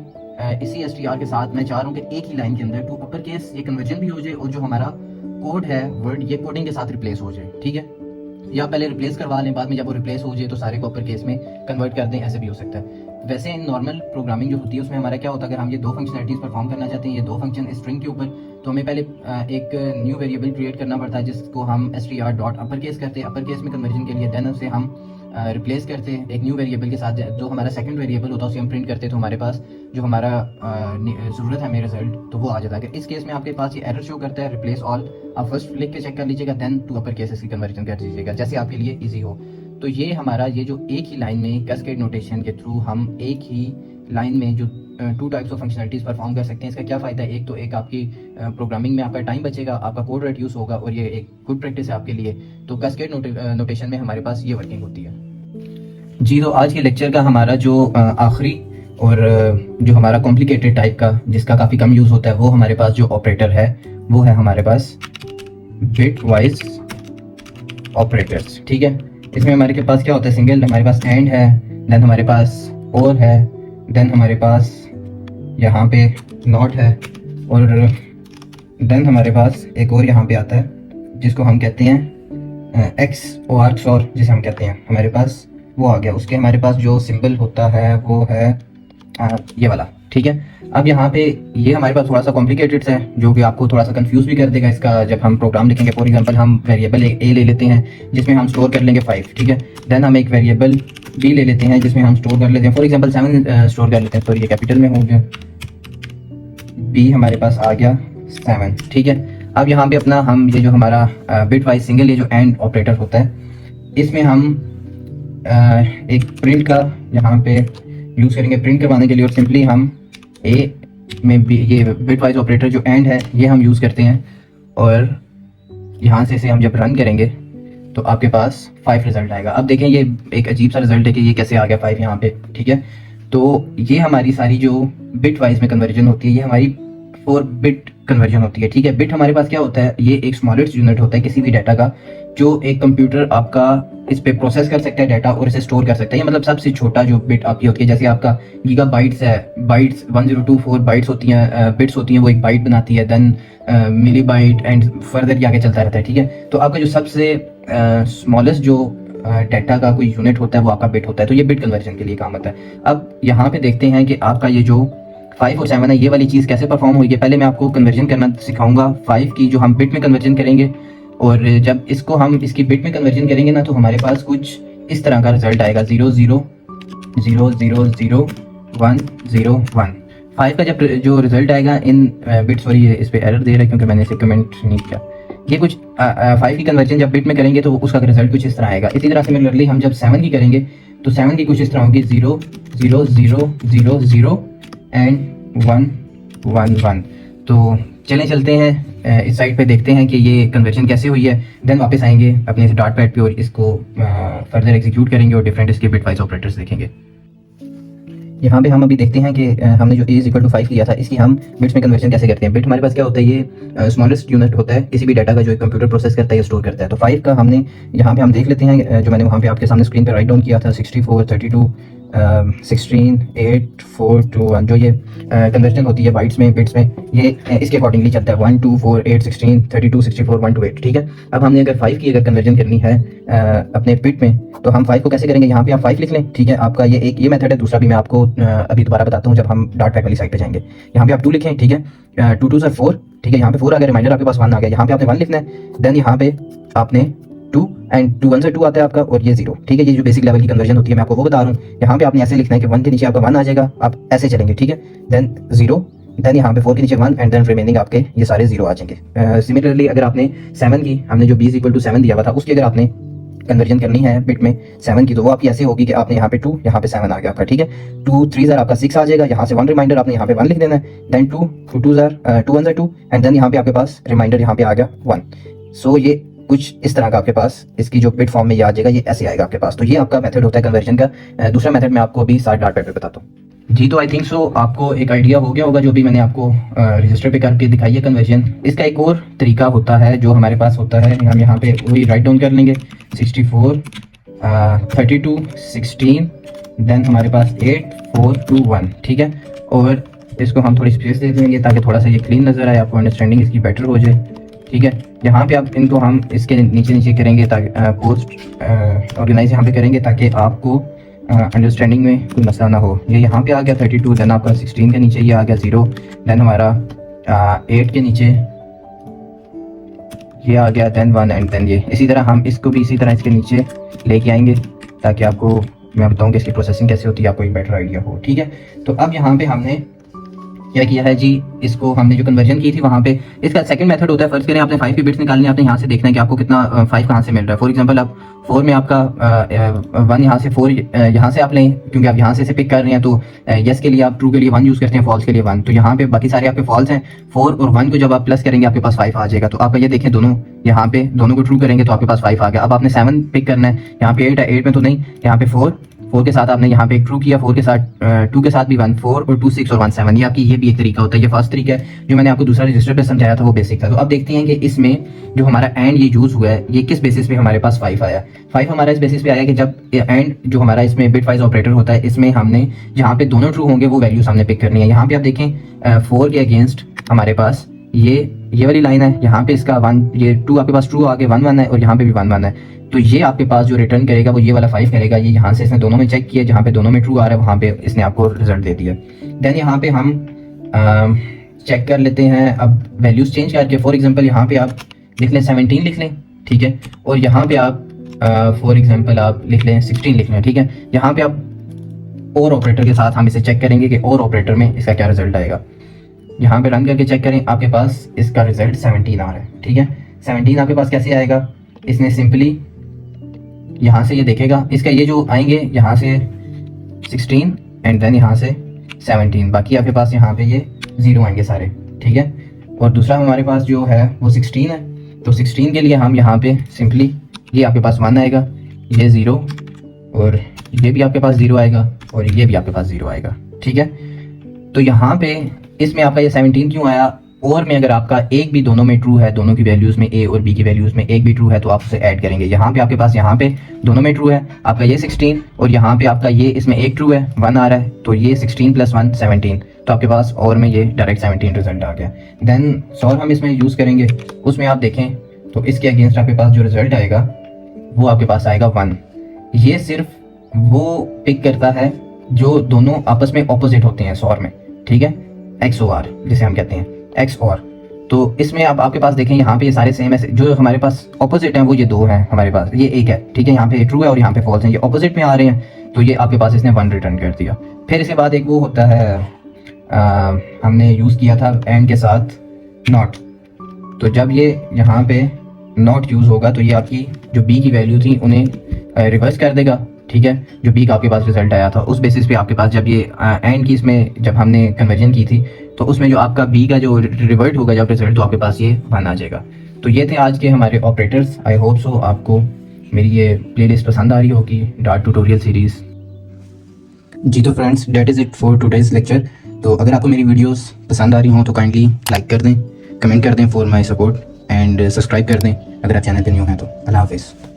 इसी str के साथ मैं चाह रहा हूँ कि एक ही लाइन के अंदर टू अपर केस ये कन्वर्जन भी हो जाए और जो हमारा कोड है वर्ड ये कोडिंग के साथ रिप्लेस हो जाए, ठीक है। या पहले रिप्लेस करवा लें, बाद में जब वो रिप्लेस हो जाए तो सारे को अपर केस में कन्वर्ट कर दें, ऐसे भी हो सकता है। वैसे नॉर्मल प्रोग्रामिंग जो होती है उसमें हमारा क्या होता है, अगर हम ये 2 फंक्शनलिटीज़ परफॉर्म करना चाहते हैं, ये 2 फंक्शन स्ट्रिंग के ऊपर, तो हमें पहले एक न्यू वेरिएबल क्रिएट करना पड़ता है जिसको हम str डॉट अपर केस करते हैं अपर केस में कन्वर्जन के लिए। देन उसे हम रिप्लेस करते हैं एक न्यू वेरिएबल के साथ, जो हमारा सेकंड वेरिएबल होता है उसे हम प्रिंट करते हैं, तो हमारे पास जो हमारा ज़रूरत है मेरे रिजल्ट तो वो आ जाता है। इस केस में आपके पास ये एरर शो करता है रिप्लेस ऑल, आप फर्स्ट लिख के चेक कर लीजिएगा, देन टू अपर केसेस की कन्वर्जन कर दीजिएगा, जैसे आपके लिए ईजी हो। तो ये हमारा ये जो एक ही लाइन में कैस्केड नोटेशन के थ्रू हम एक ही लाइन में जो 2 टाइप्स ऑफ फंक्शनलिटीज़ परफॉर्म कर सकते हैं। इसका क्या फ़ायदा है, एक तो एक आपकी प्रोग्रामिंग में आपका टाइम बचेगा, आपका कोड रिड्यूस होगा, और ये एक गुड प्रैक्टिस है आपके लिए। तो कैस्केड नोटेशन में हमारे पास ये वर्किंग होती है जी। तो आज के लेक्चर का हमारा जो आखिरी और जो हमारा कॉम्प्लिकेटेड टाइप का जिसका काफ़ी कम यूज़ होता है वो हमारे पास जो ऑपरेटर है वो है हमारे पास बिट वाइज ऑपरेटर्स, ठीक है। इसमें हमारे के पास क्या होता है, सिंगल हमारे पास एंड है, देन हमारे पास और है, देन हमारे पास यहाँ पे नॉट है, और देन हमारे पास एक और यहाँ पे आता है जिसको हम कहते हैं एक्स और जिसे हम कहते हैं, हमारे पास वो आ गया। उसके हमारे पास जो सिंबल होता है वो है ये वाला, ठीक है। अब यहाँ पे ये हमारे पास थोड़ा सा कॉम्प्लिकेटेड है जो कि आपको थोड़ा सा कंफ्यूज भी कर देगा इसका जब हम प्रोग्राम लिखेंगे। फॉर एग्जांपल हम वेरिएबल ए ले लेते हैं जिसमें हम स्टोर कर लेंगे 5, ठीक है। देन हम एक वेरिएबल बी ले लेते हैं जिसमें हम स्टोर कर लेते हैं फॉर एग्जांपल 7 स्टोर कर लेते हैं, तो ये कैपिटल में हो गया, बी हमारे पास आ गया 7, ठीक है। अब यहाँ पे अपना हम ये जो हमारा बिट वाइज सिंगल ये जो एंड ऑपरेटर होता है इसमें हम एक प्रिंट का यहाँ पे यूज़ करेंगे प्रिंट करवाने के लिए, और सिंपली हम ए में भी ये बिट वाइज ऑपरेटर जो एंड है ये हम यूज़ करते हैं, और यहाँ से इसे हम जब रन करेंगे तो आपके पास 5 रिजल्ट आएगा। अब देखें ये एक अजीब सा रिजल्ट है कि ये कैसे आ गया 5 यहाँ पे, ठीक है। तो ये हमारी सारी जो बिट वाइज में कन्वर्जन होती है ये हमारी 4 बिट कन्वर्जन होती है, ठीक है। बिट हमारे पास क्या होता है, ये एक स्मॉलेस्ट यूनिट होता है किसी भी डाटा का जो एक कंप्यूटर आपका इस पे प्रोसेस कर सकता है डाटा और इसे स्टोर कर सकता है। ये मतलब सबसे छोटा जो बिट आपकी होती है, जैसे आपका गीगा बाइट्स है, बाइट्स 1024 बाइट्स होती हैं, बिट्स होती हैं, वो एक बाइट बनाती है, then milli byte and further ये आगे चलता रहता है, ठीक है। तो आपका जो सबसे स्मॉलेस्ट जो डाटा का कोई यूनिट होता है वो आपका बिट होता है, तो ये बिट कन्वर्जन के लिए काम आता है। अब यहाँ पे देखते हैं कि आपका ये जो 5 और 7 है ये वाली चीज़ कैसे परफॉर्म होगी। पहले मैं आपको कन्वर्जन करना सिखाऊंगा 5 की जो हम बिट में कन्वर्जन करेंगे, और जब इसको हम इसकी बिट में कन्वर्जन करेंगे ना तो हमारे पास कुछ इस तरह का रिजल्ट आएगा 0 0 0 0 0 1 0 1। 5 का जब जो रिजल्ट आएगा इन बिट, सॉरी इस पे एरर दे रहा है क्योंकि मैंने इसे कमेंट नहीं किया। ये कुछ 5 की कन्वर्जन जब बिट में करेंगे तो उसका रिजल्ट कुछ इस तरह आएगा। इसी तरह सिमिलरली हम जब 7 की करेंगे तो 7 की कुछ इस तरह होगी 0 0 0 0 0 एंड 1 1 1। तो चलें चलते हैं इस साइड पे देखते हैं कि ये कन्वर्जन कैसे हुई है, देन वापस आएंगे अपने डॉट पैड पे और इसको फर्दर एग्जीक्यूट करेंगे और डिफरेंट इसके बिट वाइज ऑपरेटर्स देखेंगे। यहाँ पे हम अभी देखते हैं कि हमने जो a = 5 लिया था इसकी हम बिट्स में कन्वर्जन कैसे करते हैं। बिट हमारे पास क्या होता है, ये स्मॉलेस्ट यूनिट होता है किसी भी डाटा का जो एक कंप्यूटर प्रोसेस करता है या स्टोर करता है। तो 5 का हमने यहाँ पे हम देख लेते हैं जो मैंने वहाँ पे आपके सामने स्क्रीन पे राइट डाउन किया था 64 32 16 8 4 2 1 जो ये कन्वर्जन होती है बाइट्स में बिट्स में, ये इसके अकॉर्डिंगली चलता है 1 2 4 8 16 32 64 1 to 8, ठीक है। अब हमने अगर 5 की अगर कन्वर्जन करनी है अपने बिट में, तो हम 5 को कैसे करेंगे, यहाँ पे आप 5 लिख लें, ठीक है। आपका ये एक ये मेथड है, दूसरा भी मैं आपको अभी दोबारा बताता हूँ जब हम डॉट पैक वाली साइड पे जाएंगे। यहाँ पे आप 2 लिखें, ठीक है, 2 2 सर 4, ठीक है। यहाँ पे 4 आ गया, रिमाइंडर आपके पास 1 आ गया, यहाँ पे आपने 1 लिखना है। देन यहाँ पे आपने 2 एंड 2 1 से 2 आता है आपका, और ये 0, ठीक है। ये जो बेसिक लेवल की कन्वर्जन होती है मैं आपको वो बता रहा हूँ। यहाँ पे आपने ऐसे लिखना है कि 1 के नीचे आपका 1 आ जाएगा, आप ऐसे चलेंगे, ठीक है। देन 0, देन यहाँ पे 4 के नीचे 1 एंड देन रिमेनिंग आपके ये सारे 0 आ जाएंगे। सिमिलरली अगर आपने 7 की, हमने जो b = 7 दिया हुआ था, उसकी अगर आपने कन्वर्जन करनी है बिट में 7 की, तो वो आपकी ऐसे होगी कि आपने यहाँ पे 2, यहाँ पे 7 आ गया आपका, ठीक है। 2 3 आपका 6 आ जाएगा, यहाँ से 1 रिमाइंडर आपने यहाँ पे 1 लिख देना है। देन 2 2 1 2 एंड देन यहाँ पे आपके पास रिमाइंडर यहाँ पे आ गया 1। सो ये कुछ इस तरह का आपके पास इसकी जो बिट फॉर्म में ये आ जाएगा, ये ऐसे आएगा आपके पास। तो ये आपका मेथड होता है कन्वर्जन का। दूसरा मेथड मैं आपको अभी साथ डॉट पैड पे बताता हूँ जी। तो आई थिंक सो आपको एक आइडिया हो गया होगा जो भी मैंने आपको रजिस्टर पे करके दिखाई है कन्वर्जन। इसका एक और तरीका होता है जो हमारे पास होता है, हम यहाँ पे वही राइट डाउन कर लेंगे 64 32 16, देन हमारे पास 8 4 2 1, ठीक है। और इसको हम थोड़ी स्पेस दे देंगे ताकि थोड़ा सा ये क्लीन नज़र आए, आपको अंडरस्टैंडिंग इसकी बेटर हो जाए, ठीक है। यहाँ पे आप इनको हम इसके नीचे नीचे करेंगे ताकि पोस्ट ऑर्गेनाइज यहाँ पे करेंगे ताकि आपको अंडरस्टैंडिंग में कोई मसला ना हो। ये यहाँ पे आ गया 32, देन आपका 16 के नीचे ये आ गया 0, देन हमारा 8 के नीचे ये आ गया, देन 1 एंड देन ये। इसी तरह हम इसको भी इसी तरह इसके नीचे लेके आएंगे ताकि आपको मैं बताऊँ कि इसकी प्रोसेसिंग कैसे होती है, आपको एक बेटर आइडिया हो, ठीक है। तो अब यहाँ पे हमने क्या किया है जी, इसको हमने जो कन्वर्जन की थी वहाँ पे, इसका सेकंड मेथड होता है, फर्स्ट करें आपने 5 की बिट्स निकालनी है, आपने यहाँ से देखना है कि आपको कितना 5 कहाँ से मिल रहा है। फॉर एग्जांपल आप 4 में आपका 1 यहाँ से 4 यहाँ से आप लें, क्योंकि आप यहाँ से पिक कर रहे हैं, तो यस के लिए आप ट्रू के लिए 1 यूज़ करते हैं, फॉल्स के लिए 1। तो यहाँ पे बाकी सारे आपके फॉल्स हैं। 4 और 1 को जब आप प्लस करेंगे आपके पास 5 आ जाएगा। तो आप ये देखें दोनों यहाँ पे दोनों को ट्रू करेंगे तो आपके पास 5 आ गया। अब आपने 7 पिक करना है, यहाँ पे 8 है, 8 में तो नहीं, यहाँ पे 4 के साथ आपने यहाँ पे एक ट्रू किया, 4 के साथ 2 के साथ भी 1 4 और 2 6 और 1 7। ये आपकी ये भी एक तरीका होता है। ये फर्स्ट तरीका है जो मैंने आपको दूसरा रजिस्टर पे समझाया था, वो बेसिक था। तो अब देखते हैं कि इसमें जो हमारा एंड ये यूज हुआ है, ये किस बेसिस पे हमारे पास 5 आया। 5 हमारा इस बेसिस पे आया कि जब एंड जो हमारा इसमें बिट वाइज ऑपरेटर होता है, इसमें हमने जहाँ पे दोनों ट्रू होंगे वो वैल्यूज हमने पिक करनी है। यहाँ पे आप देखें 4 के अगेंस्ट हमारे पास ये वाली लाइन है, यहाँ पे इसका 1 ये 2 आपके पास ट्रू आगे 1 1 है और यहाँ पे भी 1 1 है। तो ये आपके पास जो रिटर्न करेगा वो ये वाला 5 करेगा। ये यहाँ से इसने दोनों में चेक किया, जहाँ पे दोनों में ट्रू आ रहा है वहाँ पे इसने आपको रिजल्ट दे दिया। देन यहाँ पे हम चेक कर लेते हैं अब वैल्यूज चेंज करके। फॉर एग्जांपल यहाँ पे आप लिख लें 17 लिख लें, ठीक है। और यहाँ पे आप फॉर एग्जांपल आप लिख लें 16 लिख लें, ठीक है। यहाँ पे आप और ऑपरेटर के साथ हम इसे चेक करेंगे कि और ऑपरेटर में इसका क्या रिजल्ट आएगा। यहाँ पे रन करके चेक करें, आपके पास इसका रिजल्ट 17 आ रहा है, ठीक है। 17 आपके पास कैसे आएगा, इसने सिंपली यहाँ से ये देखेगा, इसका ये जो आएंगे यहाँ से 16 एंड देन यहाँ से 17, बाकी आपके पास यहाँ पे ये 0 आएंगे सारे, ठीक है। और दूसरा हमारे पास जो है वो 16 है, तो 16 के लिए हम यहाँ पे सिंपली ये आपके पास 1 आएगा, ये 0 और ये भी आपके पास 0 आएगा और ये भी आपके पास 0 आएगा, ठीक है। तो यहाँ पे इसमें आपका ये 17 क्यों आया, और में अगर आपका एक भी दोनों में ट्रू है, दोनों की वैल्यूज में ए और बी की वैल्यूज में एक भी ट्रू है तो आप उसे ऐड करेंगे। यहाँ पे आपके पास यहाँ पे दोनों में ट्रू है आपका ये 16 और यहाँ पे आपका ये इसमें एक ट्रू है 1 आ रहा है, तो ये 16 + 1 17, तो आपके पास और में ये डायरेक्ट 17 रिजल्ट आ गया। देन सॉल्व हम इसमें यूज़ करेंगे, उसमें आप देखें तो इसके अगेंस्ट आपके पास जो रिजल्ट आएगा वो आपके पास आएगा 1। ये सिर्फ वो पिक करता है जो दोनों आपस में ऑपोजिट होते हैं सॉर में, ठीक है, XOR जिसे हम कहते हैं XOR। तो इसमें अब आपके पास देखें यहाँ पे ये सारे सेम है, जो हमारे पास ऑपोजिट हैं वो ये 2 हैं हमारे पास, ये 1 है, ठीक है। यहाँ पे ट्रू है और यहाँ पे फॉल्स है, ये ऑपोजिट में आ रहे हैं, तो ये आपके पास इसने 1 रिटर्न कर दिया। फिर इसके बाद एक वो होता है हमने यूज़ किया था एंड के साथ नॉट, तो जब ये यहाँ पे नॉट यूज़ होगा तो ये आपकी जो बी की वैल्यू थी उन्हें रिवर्स कर देगा, ठीक है। जो बी का आपके पास रिजल्ट आया था उस बेसिस पे आपके पास जब ये एंड की इसमें जब हमने कन्वर्जन की थी तो उसमें जो आपका बी का जो रिवर्ट होगा जब रिजल्ट, तो आपके पास ये 1 आ जाएगा। तो ये थे आज के हमारे ऑपरेटर्स। आई होप सो आपको मेरी ये प्लेलिस्ट पसंद आ रही होगी, डार्ट ट्यूटोरियल सीरीज़। जी तो friends, that is it for today's lecture. तो अगर आपको मेरी वीडियोस पसंद आ रही हों तो काइंडली लाइक कर दें, कमेंट कर दें for my support and subscribe कर दें अगर आप चैनल पर न्यू हैं तो। अल्लाह हाफिज़।